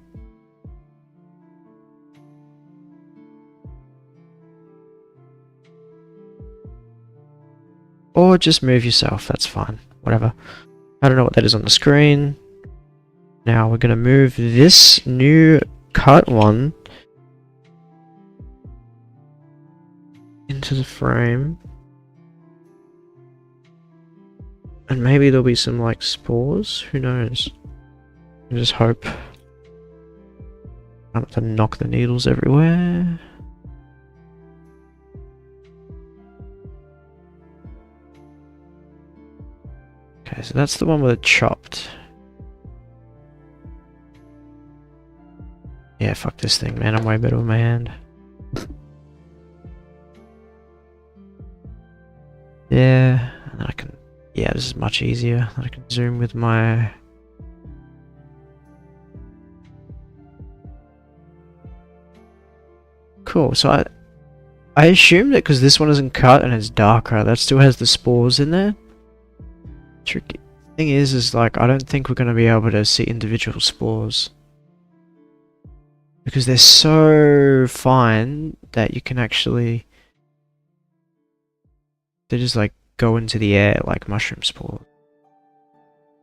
Or just move yourself, that's fine. Whatever. I don't know what that is on the screen. Now we're gonna move this new cut one into the frame. And maybe there'll be some like spores, who knows? I just hope. I don't have to knock the needles everywhere. Okay, so that's the one with it chopped. Yeah, fuck this thing, man. I'm way better with my hand. Yeah, and then I can... Yeah, this is much easier. I can zoom with my... Cool, so I assumed that because this one isn't cut and it's darker, that still has the spores in there. Tricky thing is like, I don't think we're going to be able to see individual spores. Because they're so fine that you can actually... They just like go into the air like mushroom spores.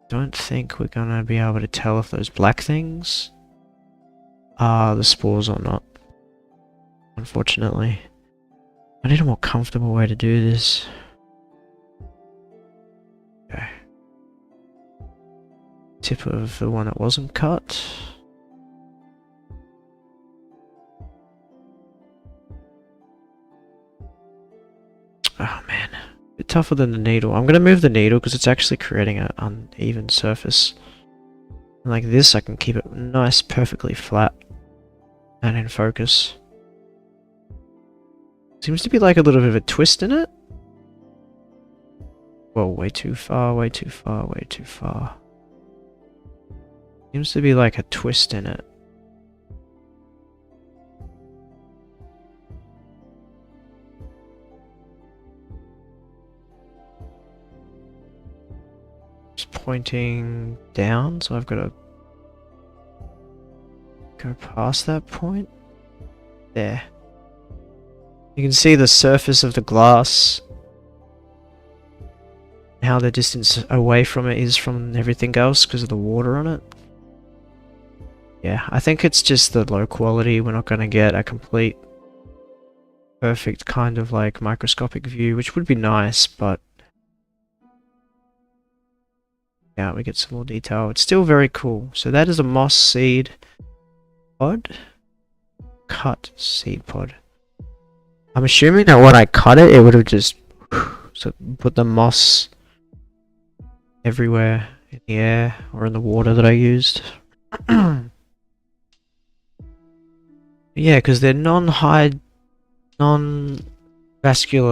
Don't think we're going to be able to tell if those black things are the spores or not. Unfortunately. I need a more comfortable way to do this. Okay. Tip of the one that wasn't cut. Oh man. A bit tougher than the needle. I'm gonna move the needle because it's actually creating an uneven surface. And like this I can keep it nice, perfectly flat. And in focus. Seems to be like a little bit of a twist in it. Whoa, way too far, way too far, way too far. Seems to be like a twist in it. Just pointing down, so I've got to go past that point. There. You can see the surface of the glass, how the distance away from it is from everything else because of the water on it. Yeah, I think it's just the low quality. We're not going to get a complete, perfect kind of like microscopic view, which would be nice, but yeah, we get some more detail. It's still very cool. So that is a moss seed pod. Cut seed pod. I'm assuming that when I cut it, it would have just so put the moss everywhere in the air or in the water that I used. Yeah, because they're non-vascular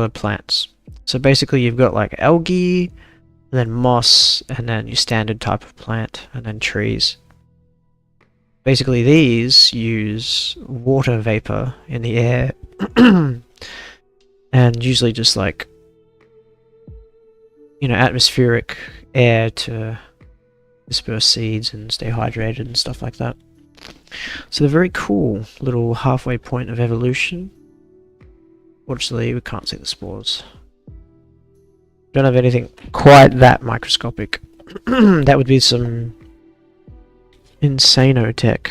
plants. So basically you've got like algae, and then moss, and then your standard type of plant, and then trees. Basically these use water vapor in the air. And usually just like, you know, atmospheric air to disperse seeds and stay hydrated and stuff like that. So they're very cool little halfway point of evolution. Fortunately, we can't see the spores. Don't have anything quite that microscopic. That would be some insano tech.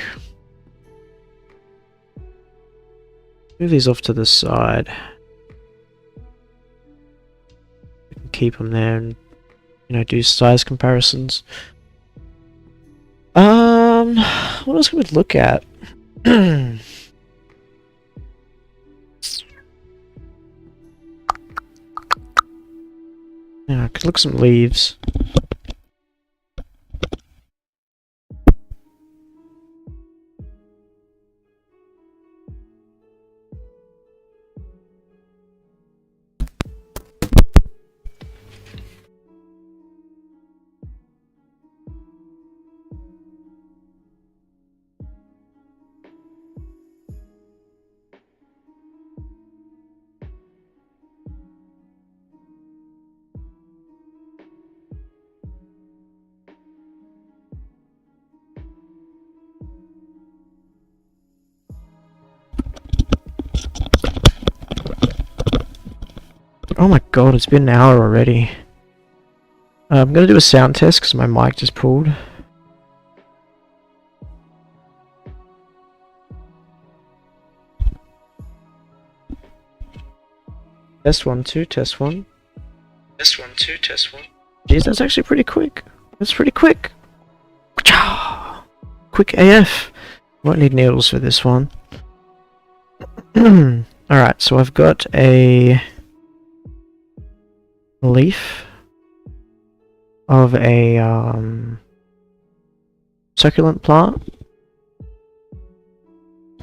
Move these off to the side. We can keep them there and, you know, do size comparisons. What else can we look at? Yeah, I could look at some leaves. Oh my god, it's been an hour already. I'm gonna do a sound test because my mic just pulled. Test 1, 2, test 1. Test 1, 2, test 1. Jeez, that's actually pretty quick. That's pretty quick. Quick AF. Won't need needles for this one. Alright, so I've got a leaf of a succulent plant.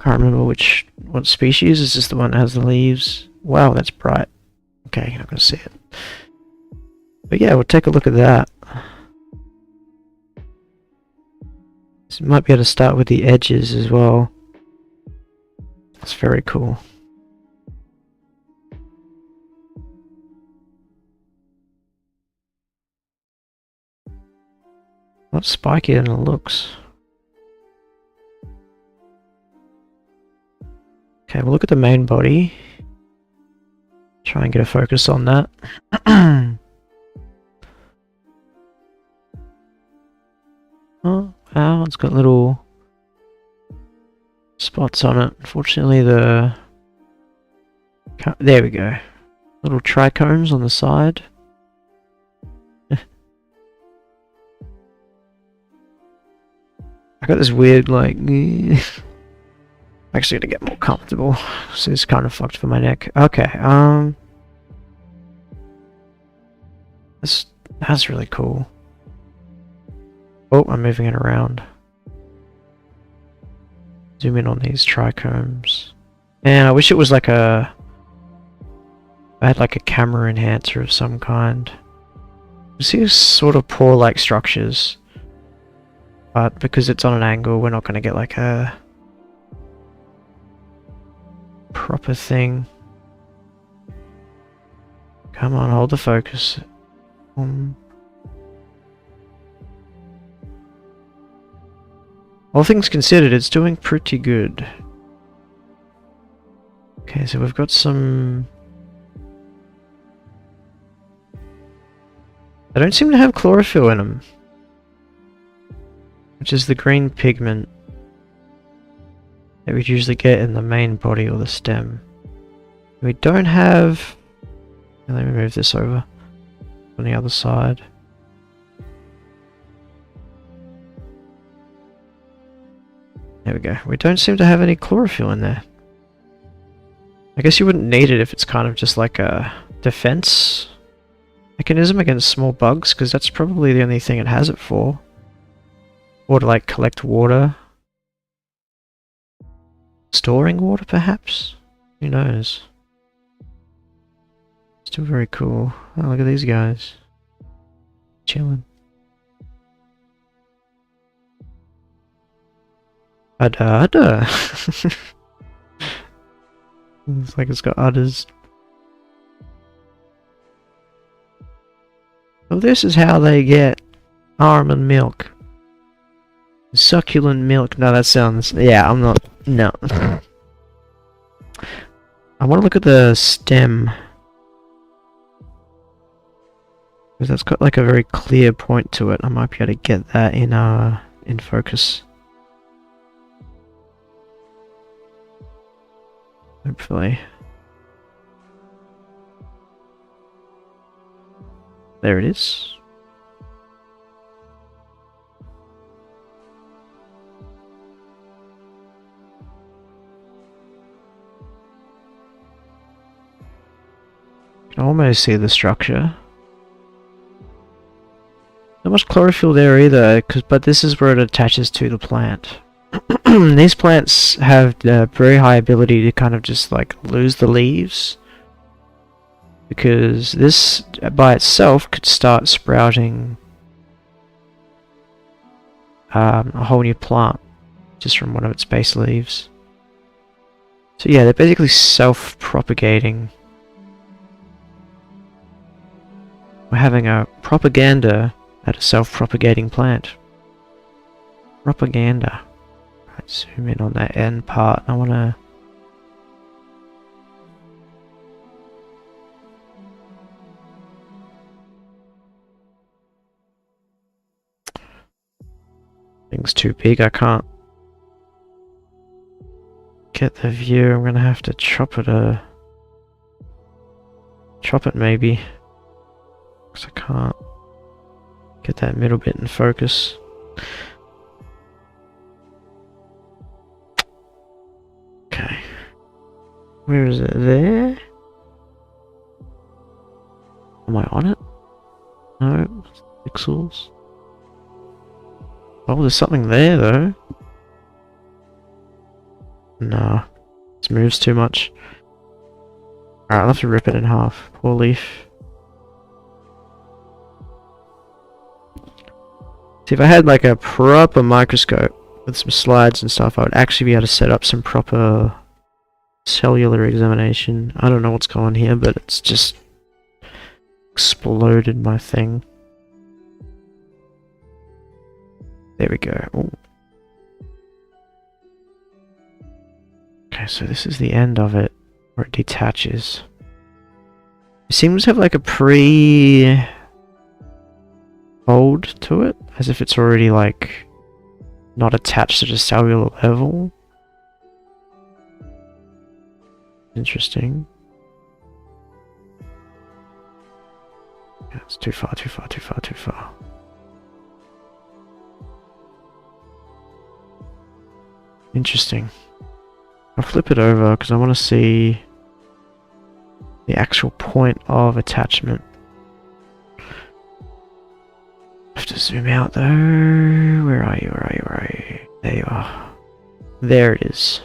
Can't remember what species. Is this the one that has the leaves? Wow, that's bright. Okay, I'm gonna see it. But yeah, we'll take a look at that. So might be able to start with the edges as well. That's very cool. Not spikier than it looks. Okay, we'll look at the main body. Try and get a focus on that. Oh, wow, it's got little spots on it. Unfortunately, there we go. Little trichomes on the side. I got this weird, like... I'm actually gonna get more comfortable. This is kind of fucked for my neck. Okay, that's really cool. Oh, I'm moving it around. Zoom in on these trichomes. Man, I wish it was like I had like a camera enhancer of some kind. You see sort of paw-like structures. But because it's on an angle, we're not going to get like a proper thing. Come on, hold the focus. All things considered, it's doing pretty good. Okay, so we've got some... They don't seem to have chlorophyll in them, which is the green pigment that we'd usually get in the main body or the stem. We don't have... Let me move this over on the other side. There we go. We don't seem to have any chlorophyll in there. I guess you wouldn't need it if it's kind of just like a defense mechanism against small bugs, because that's probably the only thing it has it for. Or to like collect water. Storing water perhaps? Who knows? Still very cool. Oh, look at these guys. Chilling. Udder, udder. Looks like it's got udders. Well, this is how they get almond milk. Succulent milk. No, that sounds... Yeah, I'm not... No. I want to look at the stem. Because that's got like a very clear point to it. I might be able to get that in focus. Hopefully. There it is. You can almost see the structure. Not much chlorophyll there either, but this is where it attaches to the plant. These plants have a very high ability to kind of just like lose the leaves, because this by itself could start sprouting a whole new plant just from one of its base leaves. So yeah, they're basically self-propagating. We're having a propaganda at a self-propagating plant. Propaganda. Right, zoom in on that end part. I want to... thing's too big, I can't get the view. I'm gonna have to chop it maybe. Because I can't get that middle bit in focus. Okay. Where is it? There? Am I on it? No. Pixels. Oh, there's something there though. No. This moves too much. Alright, I'll have to rip it in half. Poor leaf. See, if I had like a proper microscope with some slides and stuff, I would actually be able to set up some proper cellular examination. I don't know what's going on here, but it's just exploded my thing. There we go. Ooh. Okay, so this is the end of it, where it detaches. It seems to have like a pre-fold to it, as if it's already like not attached at a cellular level. Interesting. Yeah, it's too far. Interesting. I'll flip it over because I want to see the actual point of attachment. I have to zoom out though. Where are you? There you are. There it is.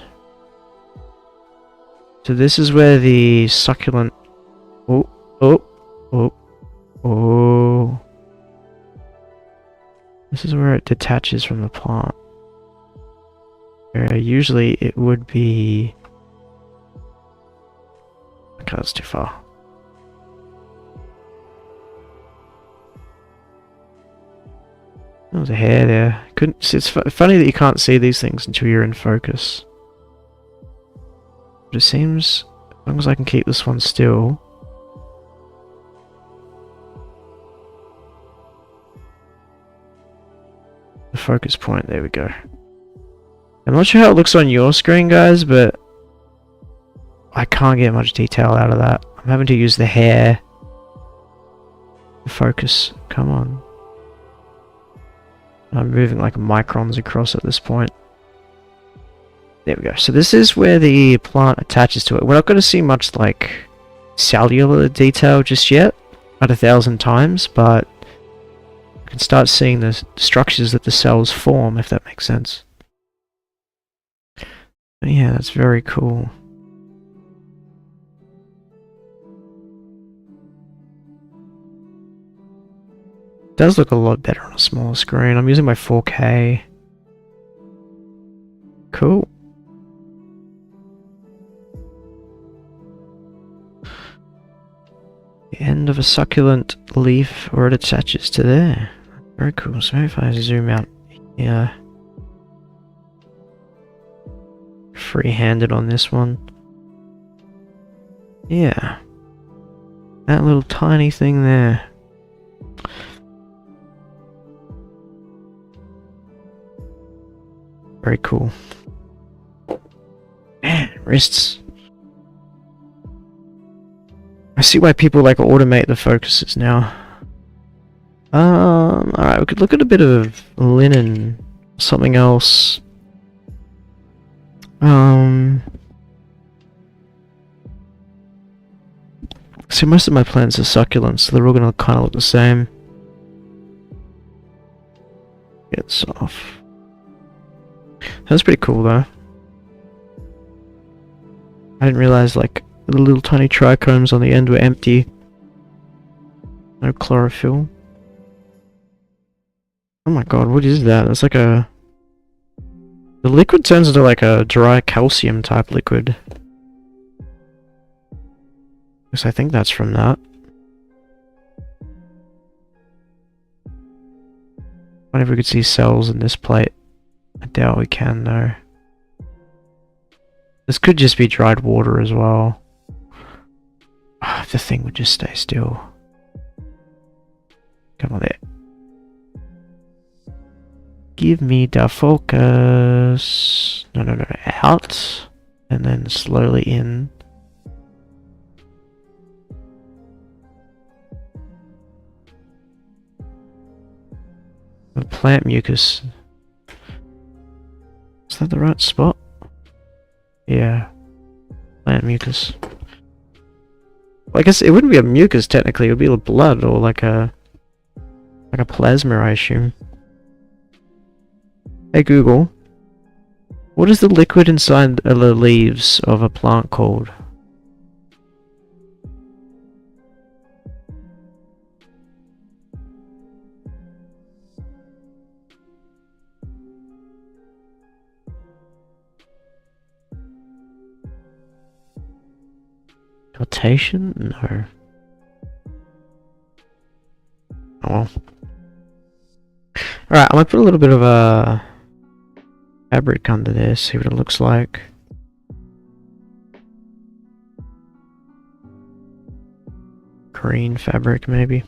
So this is where the succulent... Oh. This is where it detaches from the plant. Usually it would be... Okay, that's too far. There's a hair there. It's funny that you can't see these things until you're in focus. But it seems, as long as I can keep this one still... The focus point, there we go. I'm not sure how it looks on your screen, guys, but I can't get much detail out of that. I'm having to use the hair to focus. Come on. I'm moving like microns across at this point. There we go. So this is where the plant attaches to it. We're not going to see much like cellular detail just yet, at 1,000 times, but you can start seeing the structures that the cells form, if that makes sense. But yeah, that's very cool. It does look a lot better on a smaller screen. I'm using my 4K. Cool. The end of a succulent leaf where it attaches to there. Very cool. So if I zoom out here, free-handed on this one. Yeah. That little tiny thing there. Very cool. Man, wrists. I see why people like automate the focuses now. Alright, we could look at a bit of linen. Something else. See, most of my plants are succulents, so they're all gonna kind of look the same. It's off. That's pretty cool though. I didn't realize like the little tiny trichomes on the end were empty. No chlorophyll. Oh my god, what is that? That's like a... The liquid turns into like a dry calcium type liquid. Because I think that's from that. I wonder if we could see cells in this plate. I doubt we can though. This could just be dried water as well. Ah, if the thing would just stay still. Come on there. Give me the focus. No, no, no, no. Out. And then slowly in. The plant mucus. Is that the right spot? Yeah. Plant mucus. Well, I guess it wouldn't be a mucus technically, it would be a blood or like a plasma, I assume. Hey Google, what is the liquid inside the leaves of a plant called? Rotation? No. Oh well. Alright, I'm gonna put a little bit of a fabric under there, see what it looks like. Green fabric, maybe.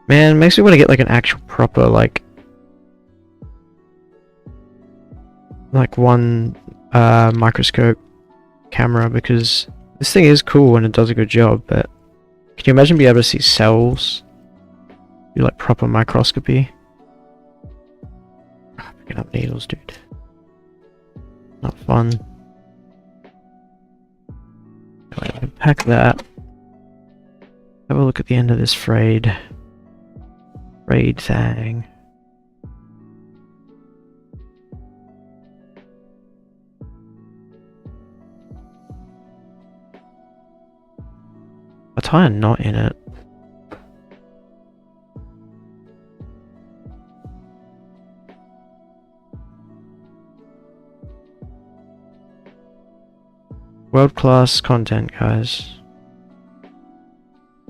Man, it makes me want to get like an actual proper like one microscope camera, because this thing is cool and it does a good job, but can you imagine being able to see cells? Do like proper microscopy? Picking up needles, dude. Not fun. Anyway, I can pack that. Have a look at the end of this frayed thing. I'll tie a knot in it. World-class content, guys.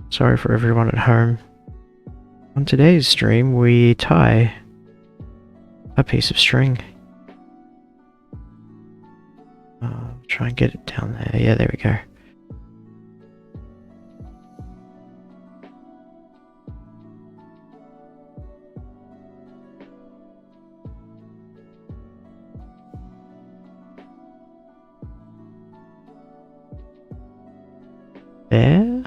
Sorry for everyone at home. On today's stream, we tie a piece of string. Try and get it down there. Yeah, there we go. There.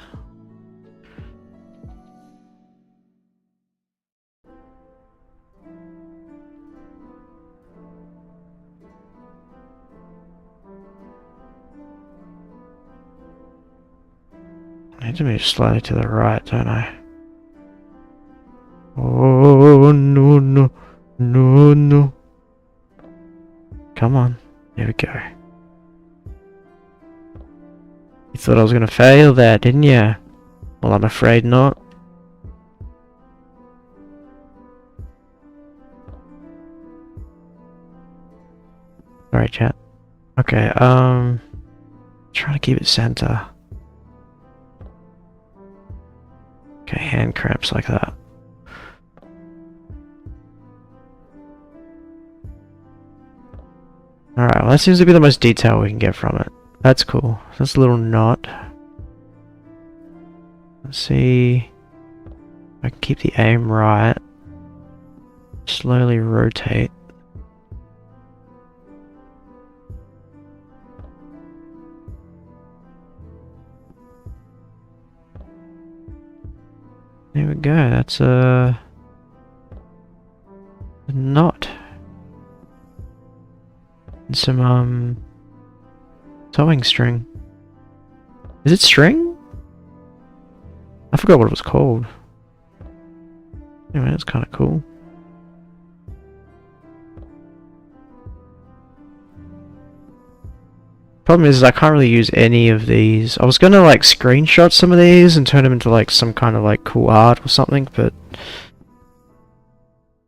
I need to move slightly to the right, don't I? Oh no, no, no, no. Come on. There we go. You thought I was gonna fail there, didn't you? Well, I'm afraid not. Alright, chat. Okay, trying to keep it center. Okay, hand cramps like that. Alright, well that seems to be the most detail we can get from it. That's cool. That's a little knot. Let's see if I can keep the aim right. Slowly rotate. There we go, that's a knot. And some sewing string. Is it string? I forgot what it was called. Anyway, that's kind of cool. Problem is I can't really use any of these. I was gonna like screenshot some of these and turn them into like some kind of like cool art or something, but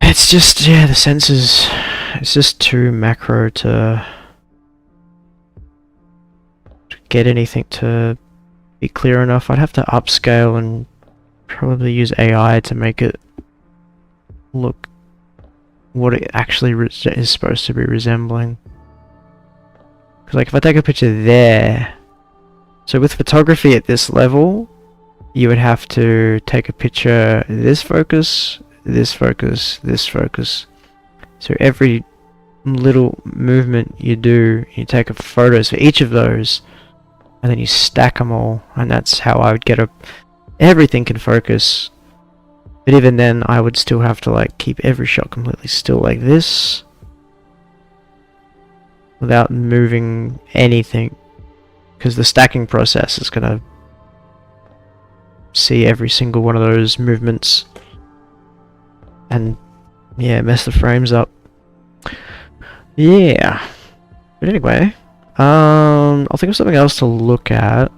it's just, yeah, the sensors, it's just too macro to get anything to be clear enough. I'd have to upscale and probably use AI to make it look what it actually is supposed to be resembling. Because like if I take a picture there, so with photography at this level, you would have to take a picture this focus, this focus, this focus. So every little movement you do, you take a photos for each of those, and then you stack them all, and that's how I would get everything can focus. But even then, I would still have to like keep every shot completely still like this, without moving anything, because the stacking process is gonna see every single one of those movements, and yeah, mess the frames up. Yeah. But anyway, I'll think of something else to look at.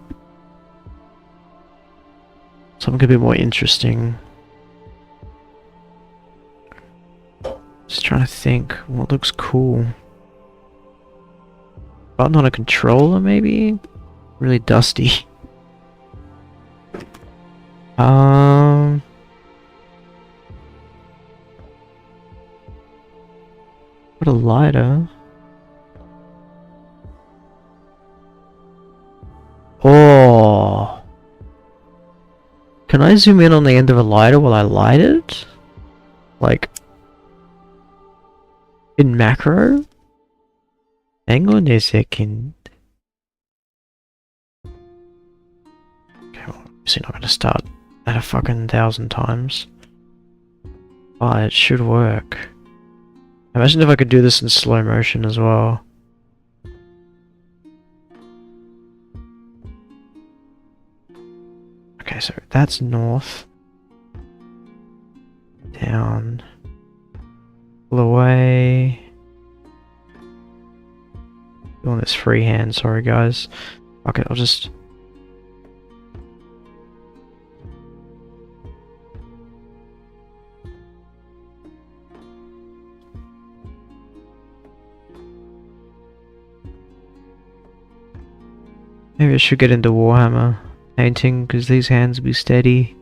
Something could be more interesting. Just trying to think what looks cool. Button on a controller, maybe? Really dusty. What a lighter. Oh. Can I zoom in on the end of a lighter while I light it? Like in macro? Hang on a second. Okay, well, obviously not gonna start at a fucking 1,000 times. But it should work. Imagine if I could do this in slow motion as well. Okay, so that's north. Down. Pull away. Doing this freehand, sorry guys. Okay, I'll just... Maybe I should get into Warhammer painting, because these hands will be steady.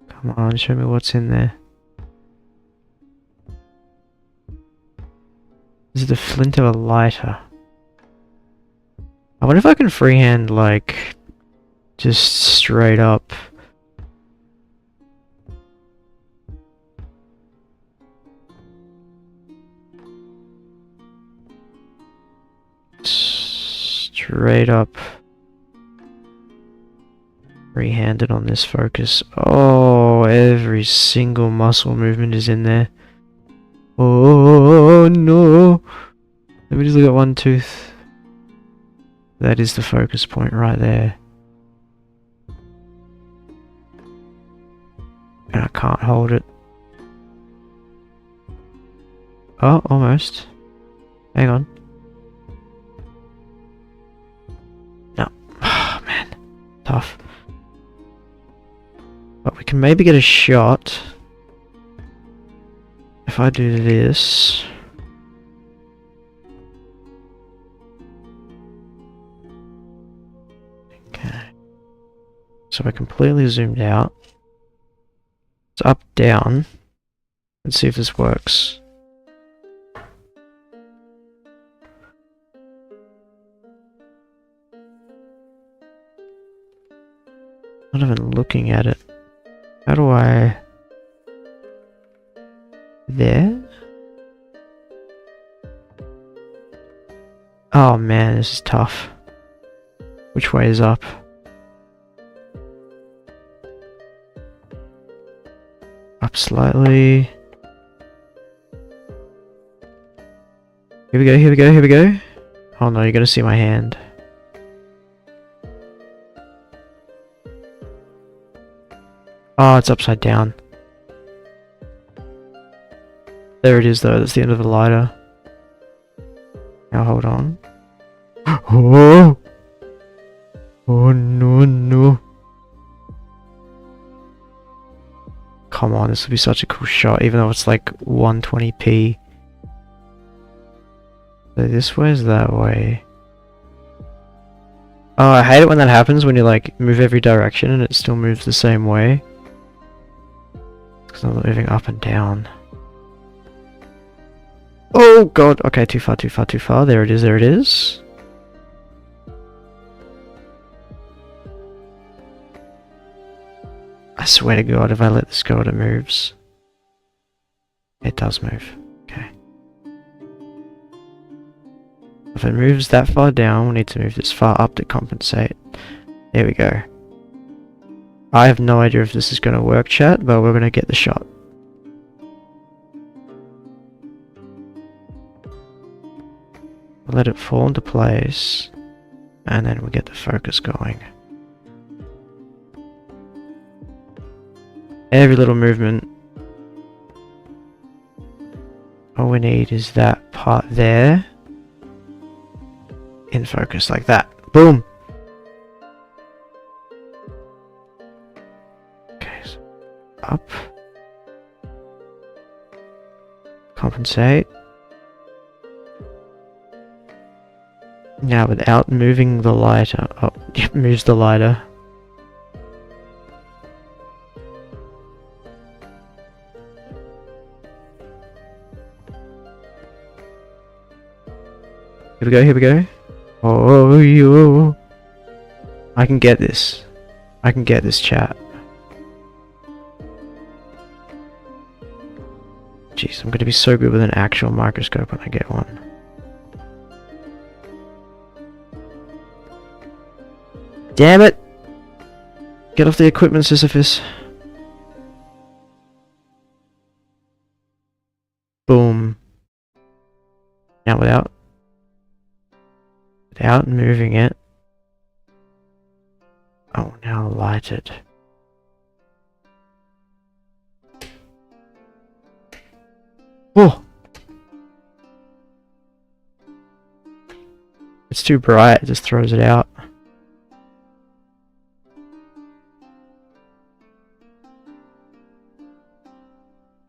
Come on, show me what's in there. This is the flint of a lighter. I wonder if I can freehand, like, just straight up. Straight up. Free-handed on this focus. Oh, every single muscle movement is in there. Oh no! Let me just look at one tooth. That is the focus point right there. And I can't hold it. Oh, almost. Hang on. No. Oh, man. Tough. But we can maybe get a shot. If I do this. Okay. So we're completely zoomed out. It's up, down. Let's see if this works. Not even looking at it. How do I... There? Oh man, this is tough. Which way is up? Up slightly. Here we go, here we go, here we go. Oh no, you're gonna see my hand. Oh, it's upside down. There it is though, that's the end of the lighter. Now hold on. Oh! Oh no, no. Come on, this would be such a cool shot, even though it's like 120p. So this way is that way. Oh, I hate it when that happens, when you like move every direction and it still moves the same way. Because I'm moving up and down. Oh god, okay, too far, too far, too far. There it is, there it is. I swear to god, if I let this go, it moves. It does move. Okay. If it moves that far down, we need to move this far up to compensate. There we go. I have no idea if this is going to work, chat, but we're going to get the shot. We'll let it fall into place, and then we'll get the focus going. Every little movement. All we need is that part there in focus, like that. Boom! Okay, so up. Compensate. Now without moving the lighter. Oh, it moves the lighter. Here we go, here we go. Oh, yo. I can get this. I can get this, chat. Jeez, I'm gonna be so good with an actual microscope when I get one. Damn it! Get off the equipment, Sisyphus. Boom. Now without moving it. Oh, now lighted. Oh! It's too bright, it just throws it out.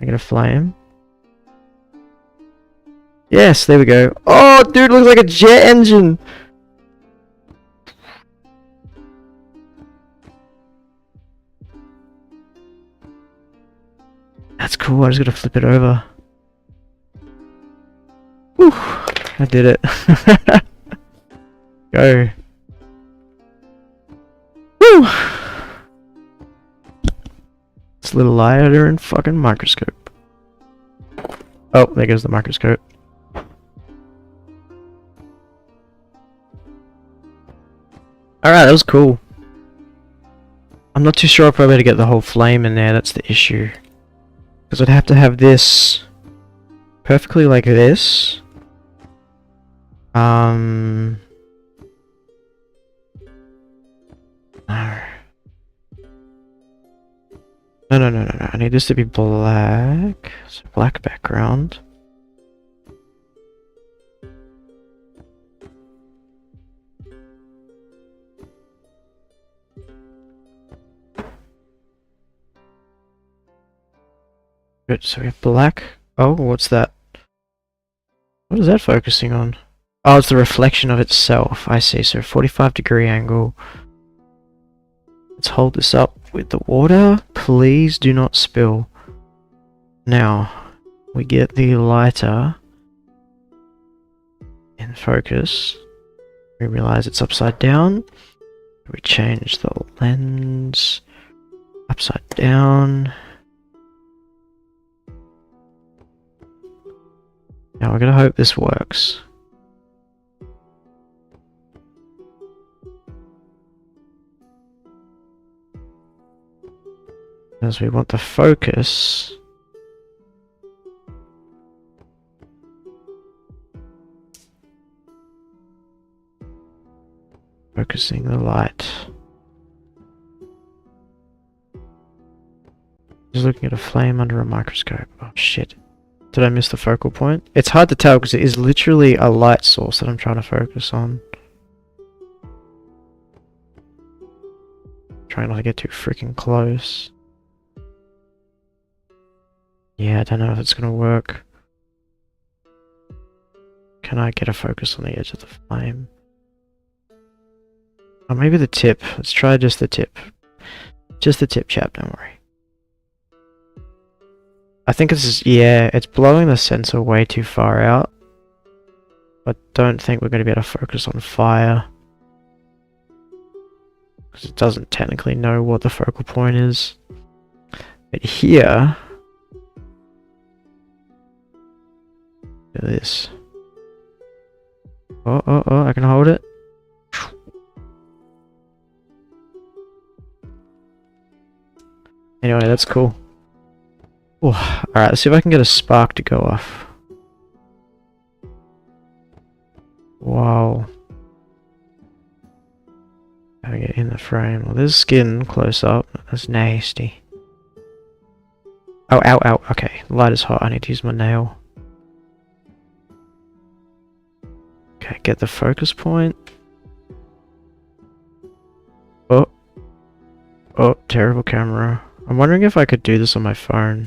I get a flame. Yes, there we go. Oh, dude, looks like a jet engine! That's cool, I just gotta flip it over. Whew, I did it. Go. Woo! It's a little lighter and fucking microscope. Oh, there goes the microscope. Alright, that was cool. I'm not too sure if I'll be able to get the whole flame in there, that's the issue. Because I'd have to have this perfectly like this. No. No. I need this to be black. So black background. Good, so we have black. Oh, what's that? What is that focusing on? Oh, it's the reflection of itself. I see, so 45-degree angle. Let's hold this up with the water. Please do not spill. Now, we get the lighter in focus. We realize it's upside down. We change the lens upside down. Now we're gonna hope this works. Because we want the focus focusing the light. Just looking at a flame under a microscope. Oh shit. Did I miss the focal point? It's hard to tell because it is literally a light source that I'm trying to focus on. Trying not to get too freaking close. Yeah, I don't know if it's gonna work. Can I get a focus on the edge of the flame? Or maybe the tip. Let's try just the tip. Just the tip, chap, don't worry. I think yeah, it's blowing the sensor way too far out. I don't think we're going to be able to focus on fire. Because it doesn't technically know what the focal point is. But here... Look at this. Oh, I can hold it. Anyway, that's cool. Alright, let's see if I can get a spark to go off. Wow. Gotta get in the frame. Well, there's skin close up. That's nasty. Oh, ow, ow. Okay, the light is hot. I need to use my nail. Okay, get the focus point. Oh. Oh, terrible camera. I'm wondering if I could do this on my phone.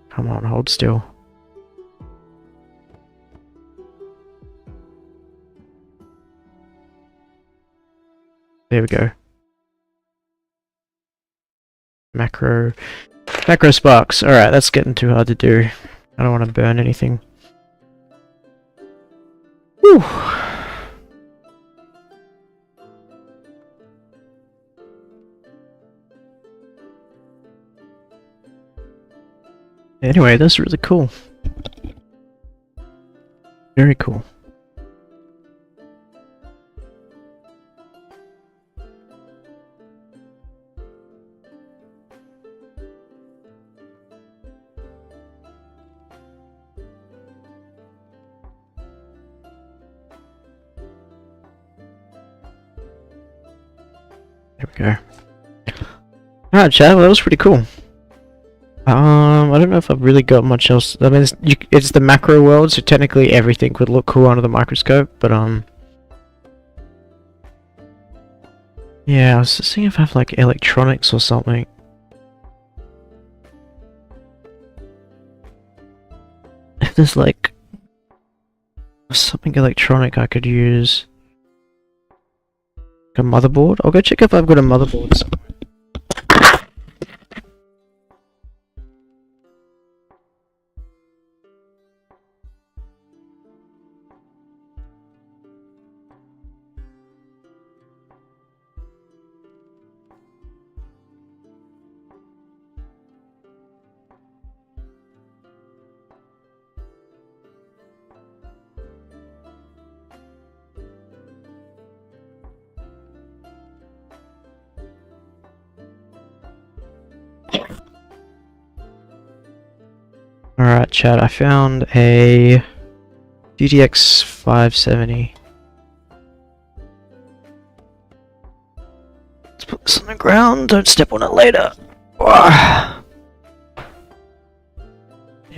Come on, hold still. There we go. Macro sparks. Alright, that's getting too hard to do. I don't want to burn anything. Whew. Anyway, that's really cool. Very cool. There we go. Alright, chat, well, that was pretty cool. I don't know if I've really got much else. I mean, it's the macro world, so technically everything would look cool under the microscope, but yeah, I was just seeing if I have like electronics or something. If there's like something electronic I could use. A motherboard? I'll go check if I've got a motherboard somewhere. Alright, chat, I found a GTX 570. Let's put this on the ground, don't step on it later. Yeah,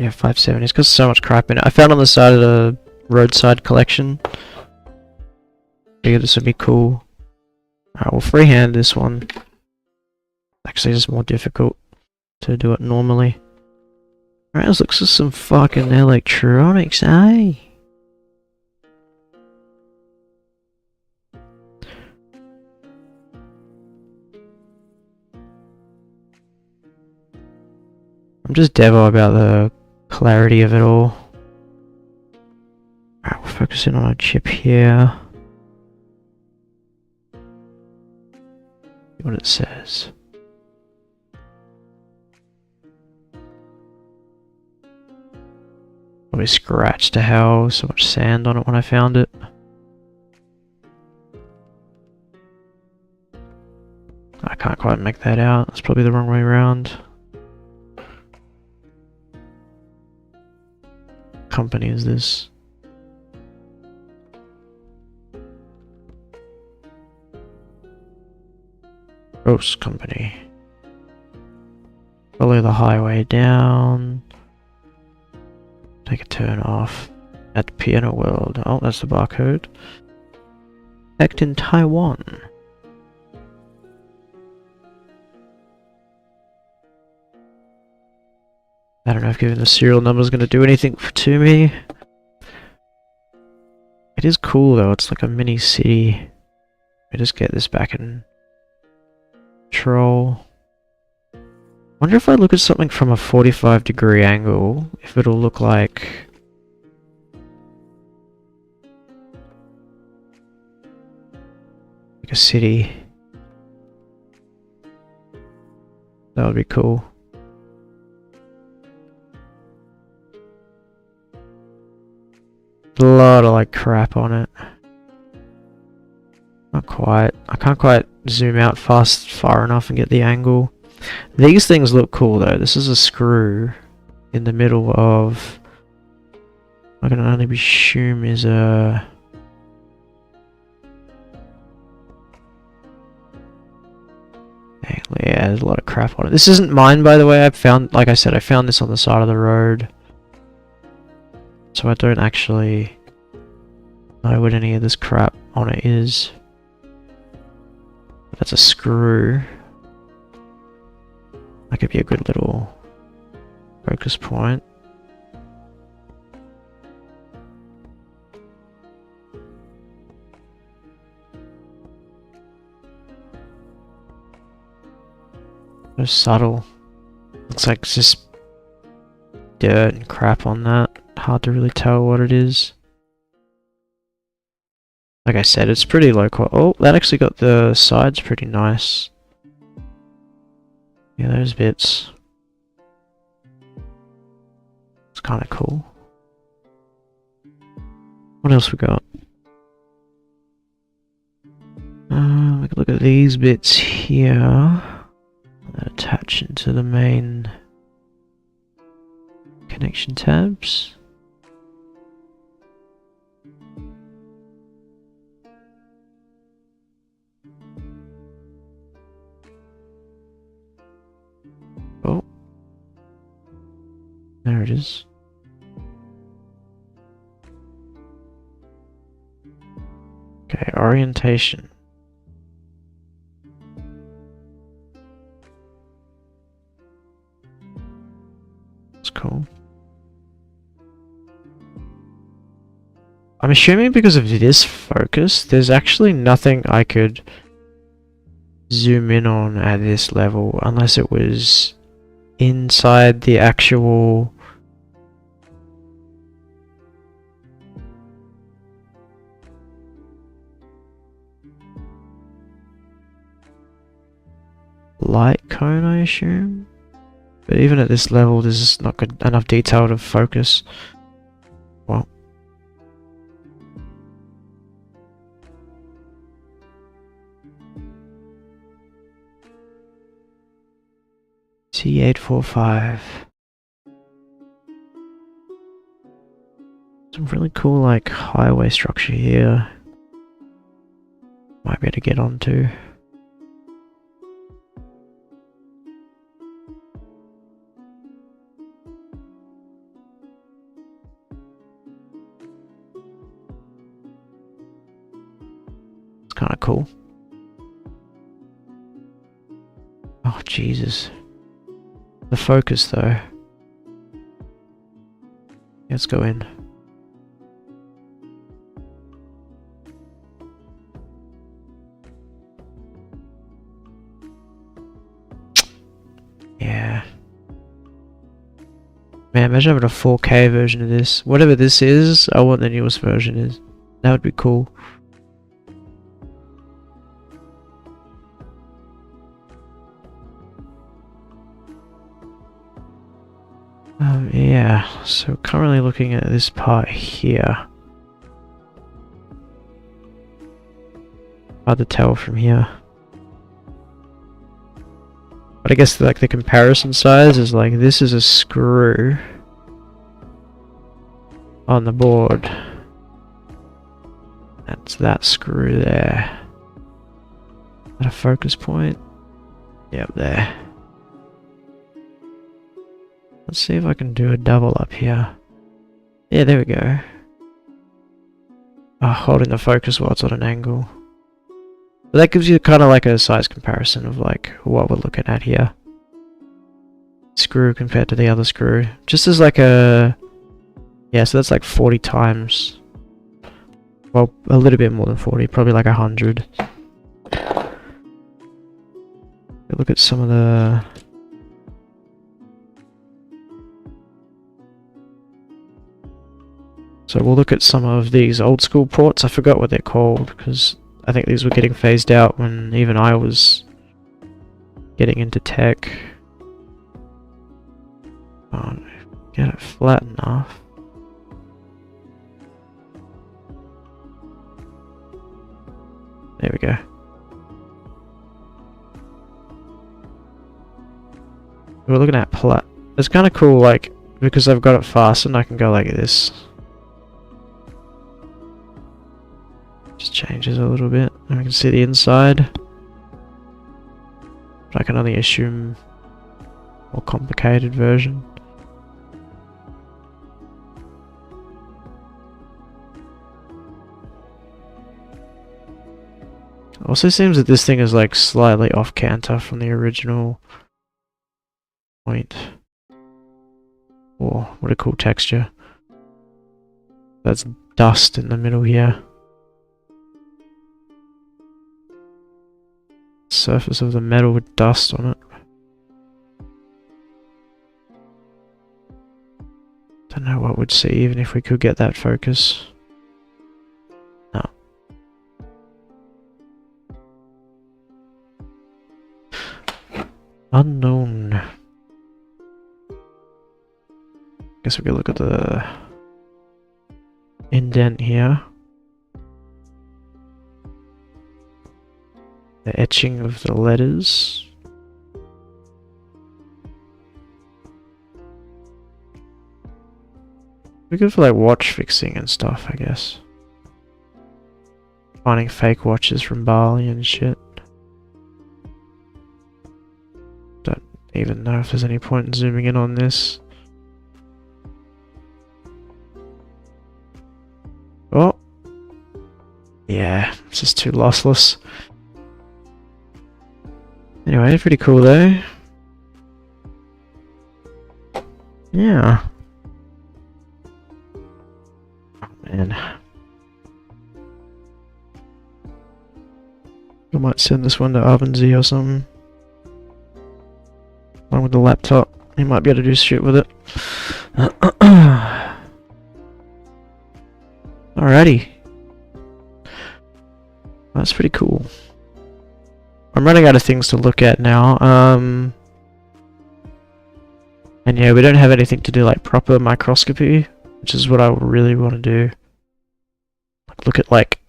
570, it's got so much crap in it. I found it on the side of the roadside collection. Figured this would be cool. Alright, we'll freehand this one. Actually, it's more difficult to do it normally. Alright, let's look for some fucking electronics, eh? I'm just devo about the clarity of it all. Alright, we'll focus in on a chip here. See what it says. Probably scratched to hell, so much sand on it when I found it. I can't quite make that out, that's probably the wrong way around. What company is this? Gross company. Follow the highway down. Take a turn off at Piano World. Oh, that's the barcode. Act in Taiwan. I don't know if giving the serial number is going to do anything to me. It is cool though, it's like a mini city. I just get this back in control. Wonder if I look at something from a 45-degree angle, if it'll look like a city. That would be cool. A lot of like crap on it. Not quite. I can't quite zoom out far enough and get the angle. These things look cool though. This is a screw in the middle of, I can only assume is a, yeah, there's a lot of crap on it. This isn't mine, by the way. Like I said, I found this on the side of the road. So I don't actually know what any of this crap on it is. That's a screw. That could be a good little focus point. So subtle. Looks like it's just dirt and crap on that. Hard to really tell what it is. Like I said, it's pretty low quality. Oh, that actually got the sides pretty nice. Yeah, those bits. It's kind of cool. What else we got? We can look at these bits here. That attach into the main connection tabs. Oh, there it is. Okay, orientation. That's cool. I'm assuming because of this focus, there's actually nothing I could zoom in on at this level unless it was inside the actual light cone, I assume. But even at this level, there's just not good enough detail to focus. Well, T845. Some really cool like highway structure here. Might be able to get onto. It's kind of cool. Oh Jesus. The focus though. Let's go in. Yeah. Man, imagine having a 4K version of this. Whatever this is, I want the newest version is. That would be cool. Yeah, so currently looking at this part here. Hard to tell from here. But I guess like the comparison size is like this is a screw on the board. That's that screw there. Is that a focus point? Yep, there. Let's see if I can do a double up here. Yeah, there we go. Oh, holding the focus while it's on an angle. But that gives you kind of like a size comparison of like what we're looking at here. screw compared to the other screw. Just as like a... Yeah, so that's like 40 times. Well, a little bit more than 40, probably like 100. Look at some of the... So we'll look at some of these old school ports. I forgot what they're called, because I think these were getting phased out when even I was getting into tech. Oh, get it flat enough. There we go. We're looking at plat. It's kind of cool, like, because I've got it fastened, I can go like this. Just changes a little bit, and we can see the inside. But I can only assume more complicated version. Also seems that this thing is like slightly off canter from the original point. Oh, what a cool texture. That's dust in the middle here. Surface of the metal with dust on it. Don't know what we'd see even if we could get that focus. No. Unknown. Guess we could look at the indent here. The etching of the letters. We're good for like watch fixing and stuff, I guess. Finding fake watches from Bali and shit. Don't even know if there's any point in zooming in on this. Oh! Yeah, it's just too lossless. Anyway, pretty cool though. Yeah. Oh man. I might send this one to Arbenzy or something. One with the laptop. He might be able to do shit with it. Alrighty. That's pretty cool. I'm running out of things to look at now. And yeah, we don't have anything to do like proper microscopy, which is what I really want to do. Like, look at like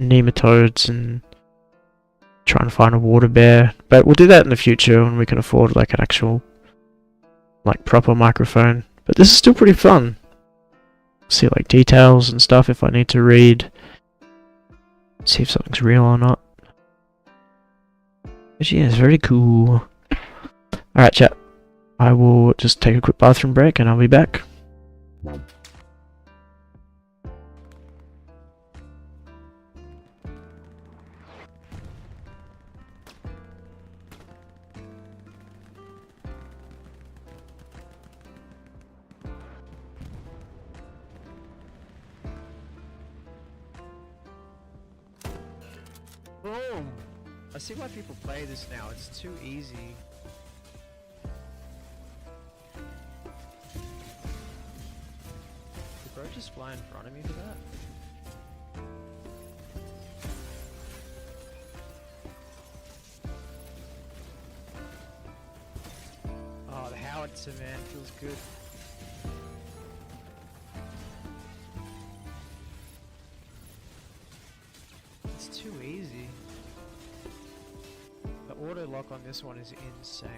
nematodes and try and find a water bear. But we'll do that in the future when we can afford like an actual like proper microphone. But this is still pretty fun. See like details and stuff if I need to read. See if something's real or not. But yeah, it's very cool. Alright chat, I will just take a quick bathroom break and I'll be back. Boom! I see why people play this now, it's too easy. Did bro just fly in front of me for that? Oh, the howitzer man feels good. It's too easy. The auto lock on this one is insane.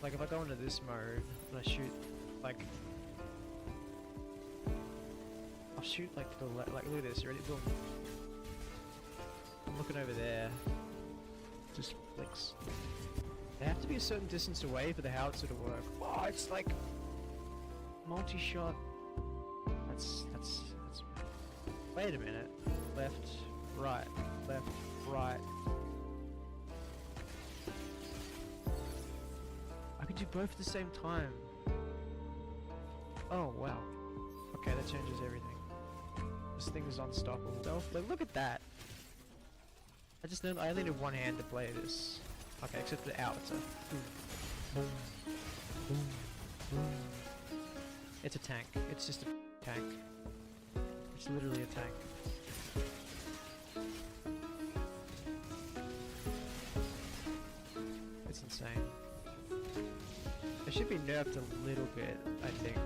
Like if I go into this mode and I shoot like I'll shoot like to the left, like look at this, ready? Boom. I'm looking over there. Just flicks. They have to be a certain distance away for the howitzer to work. Oh, it's like multi-shot. That's wait a minute. Left, right, left, right. do both at the same time. Oh wow. Okay, that changes everything. This thing is unstoppable. Like, look at that. I only need one hand to play this. Okay, except for the out. It's a boom, boom, boom, boom. It's a tank. It's just a tank. It's literally a tank. It's insane. It should be nerfed a little bit, I think.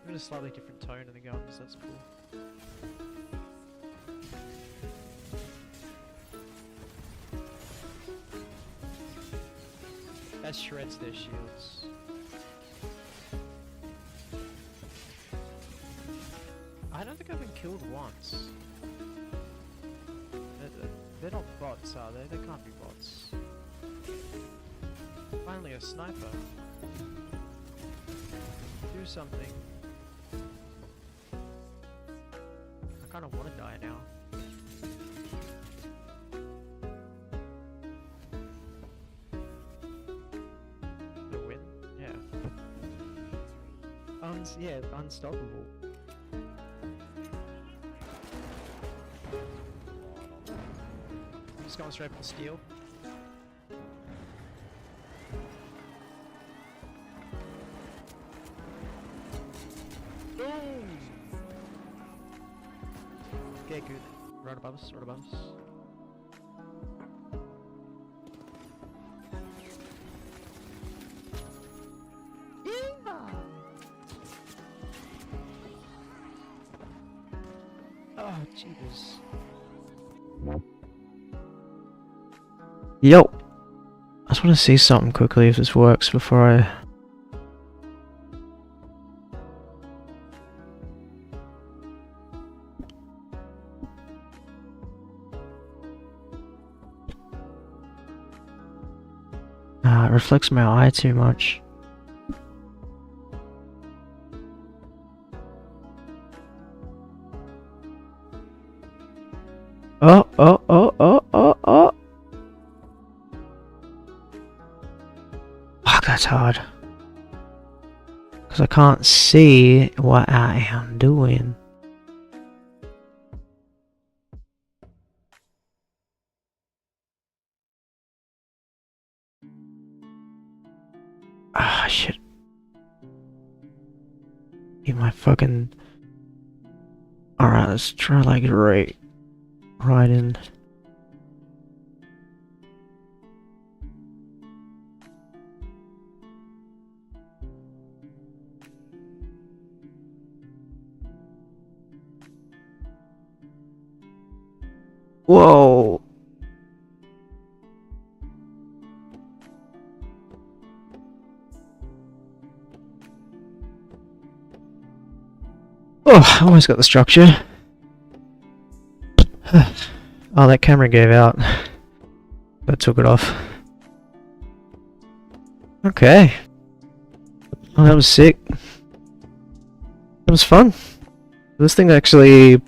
Even a slightly different tone in the guns, that's cool. That shreds their shields. I don't think I've been killed once. They're not bots, are they? They can't be bots. Finally a sniper. Do something. I kinda wanna die now. The win? Yeah. Yeah, unstoppable. Just going straight for the steel. Boom! Okay, good. Right above us, right above us. Yeah! Oh, jeez. Yo! I just want to see something quickly if this works before I... it reflects my eye too much. Oh, oh, oh, oh, oh, oh! Fuck, that's hard. Because I can't see what I am doing. Ah, shit. Be my fucking... Alright, let's try like right in. Whoa! Oh, I almost got the structure. Oh, that camera gave out. I took it off. Okay. Oh, that was sick. That was fun. This thing actually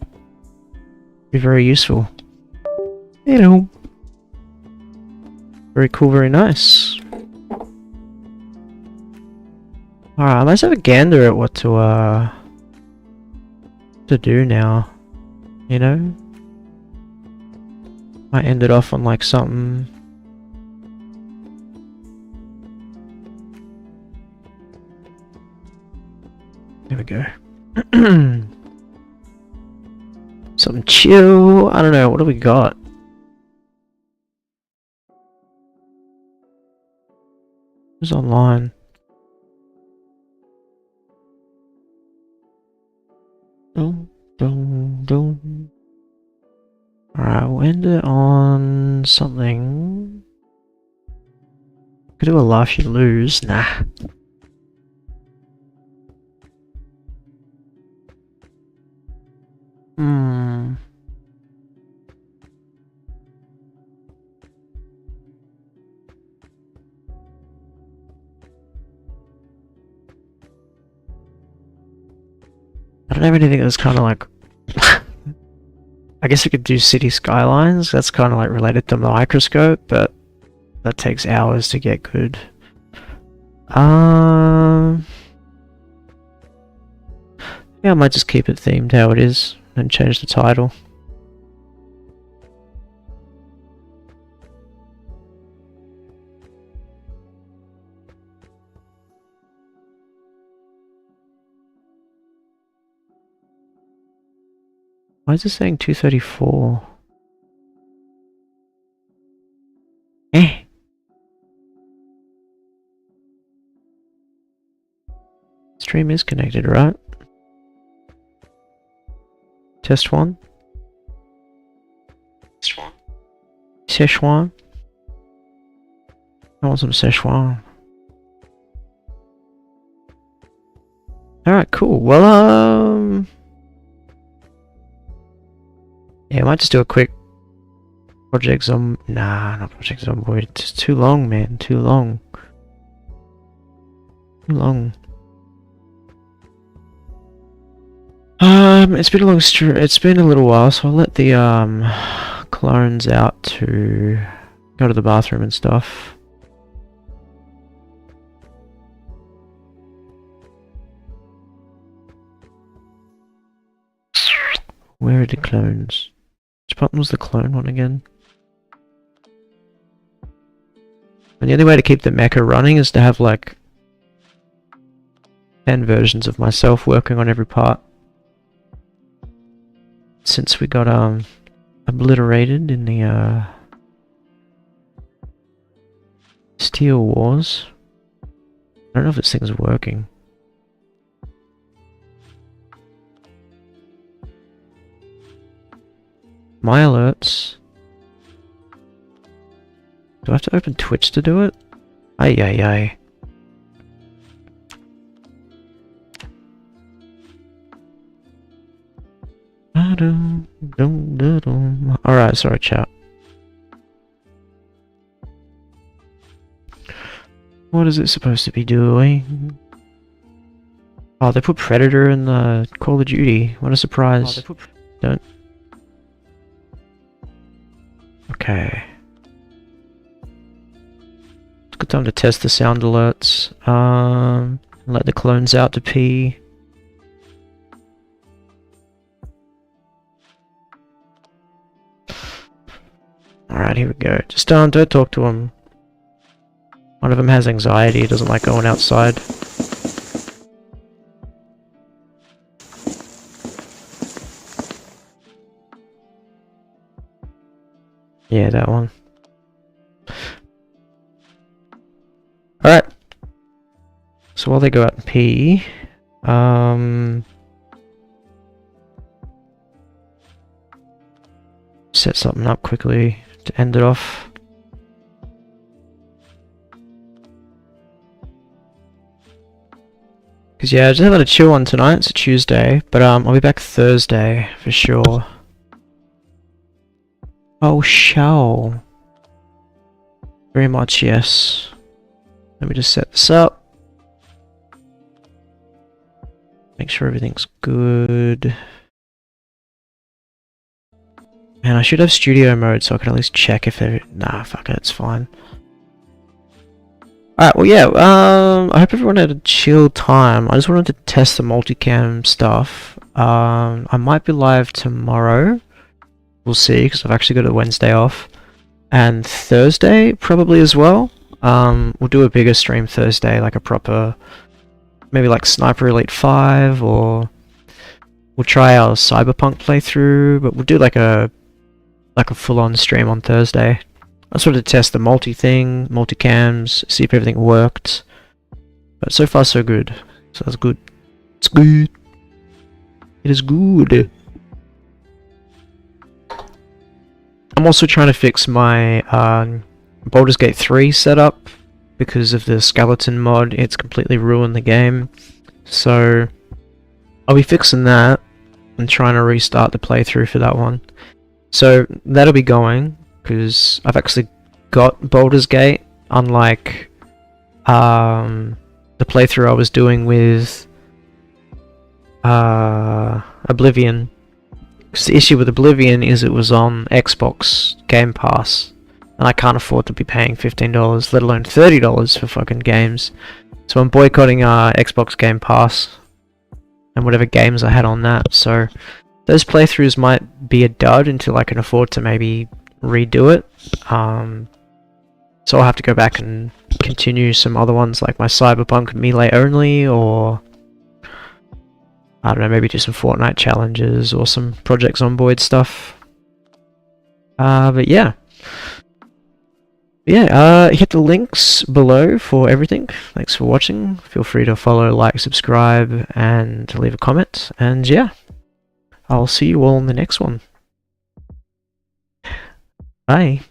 be very useful. You know. Very cool, very nice. Alright, I must have a gander at what to do now. You know? Might end it off on like something. There we go. Something chill. I don't know. What do we got? Who's online? Don't. Alright, we'll end it on something. Could do a laugh you lose. Nah. I don't have anything that's kind of like I guess we could do city skylines. That's kind of like related to the microscope, but that takes hours to get good. Yeah, I might just keep it themed how it is and change the title. Why is it saying 234? Eh. Stream is connected, right? Test 1. Szechuan. I want some Szechuan. Alright, cool. Well, yeah, I might just do a quick Project Zom. Nah, not Project Zomboid. It's too long, man. Too long. Too long. It's been a long it's been a little while, so I'll let the clones out to go to the bathroom and stuff. Where are the clones? Which button was the clone one again? And the only way to keep the mecha running is to have like 10 versions of myself working on every part. Since we got obliterated in the Steel Wars. I don't know if this thing's working. My alerts. Do I have to open Twitch to do it? Ay ay ay. Alright, sorry chat. What is it supposed to be doing? Oh, they put Predator in the Call of Duty. What a surprise. Oh, don't. Okay. It's a good time to test the sound alerts. Let the clones out to pee. Alright, here we go. Just don't talk to him. One of them has anxiety, doesn't like going outside. Yeah, that one. Alright. So while they go out and pee, set something up quickly to end it off. Cause yeah, I just having a chill one tonight. It's a Tuesday, but I'll be back Thursday for sure. Oh, shall. Very much, yes. Let me just set this up. Make sure everything's good. Man, I should have studio mode so I can at least check if they're... Nah, fuck it, it's fine. Alright, well yeah, I hope everyone had a chill time. I just wanted to test the multicam stuff. I might be live tomorrow. We'll see, because I've actually got a Wednesday off. And Thursday, probably as well. We'll do a bigger stream Thursday, like a proper... Maybe like Sniper Elite 5, or... We'll try our Cyberpunk playthrough, but we'll do like a full-on stream on Thursday. I just wanted to test the multicams, see if everything worked. But so far so good. So that's good. It's good. It is good. I'm also trying to fix my Baldur's Gate 3 setup because of the skeleton mod. It's completely ruined the game. So I'll be fixing that and trying to restart the playthrough for that one. So that'll be going, because I've actually got Baldur's Gate, unlike the playthrough I was doing with Oblivion. Because the issue with Oblivion is it was on Xbox Game Pass, and I can't afford to be paying $15, let alone $30 for fucking games. So I'm boycotting Xbox Game Pass and whatever games I had on that. So those playthroughs might be a dud until I can afford to maybe redo it. So I'll have to go back and continue some other ones like my Cyberpunk Melee only, or I don't know, maybe do some Fortnite challenges or some Project Zomboid stuff. But yeah. Hit the links below for everything. Thanks for watching. Feel free to follow, like, subscribe, and leave a comment. And yeah, I'll see you all in the next one. Bye.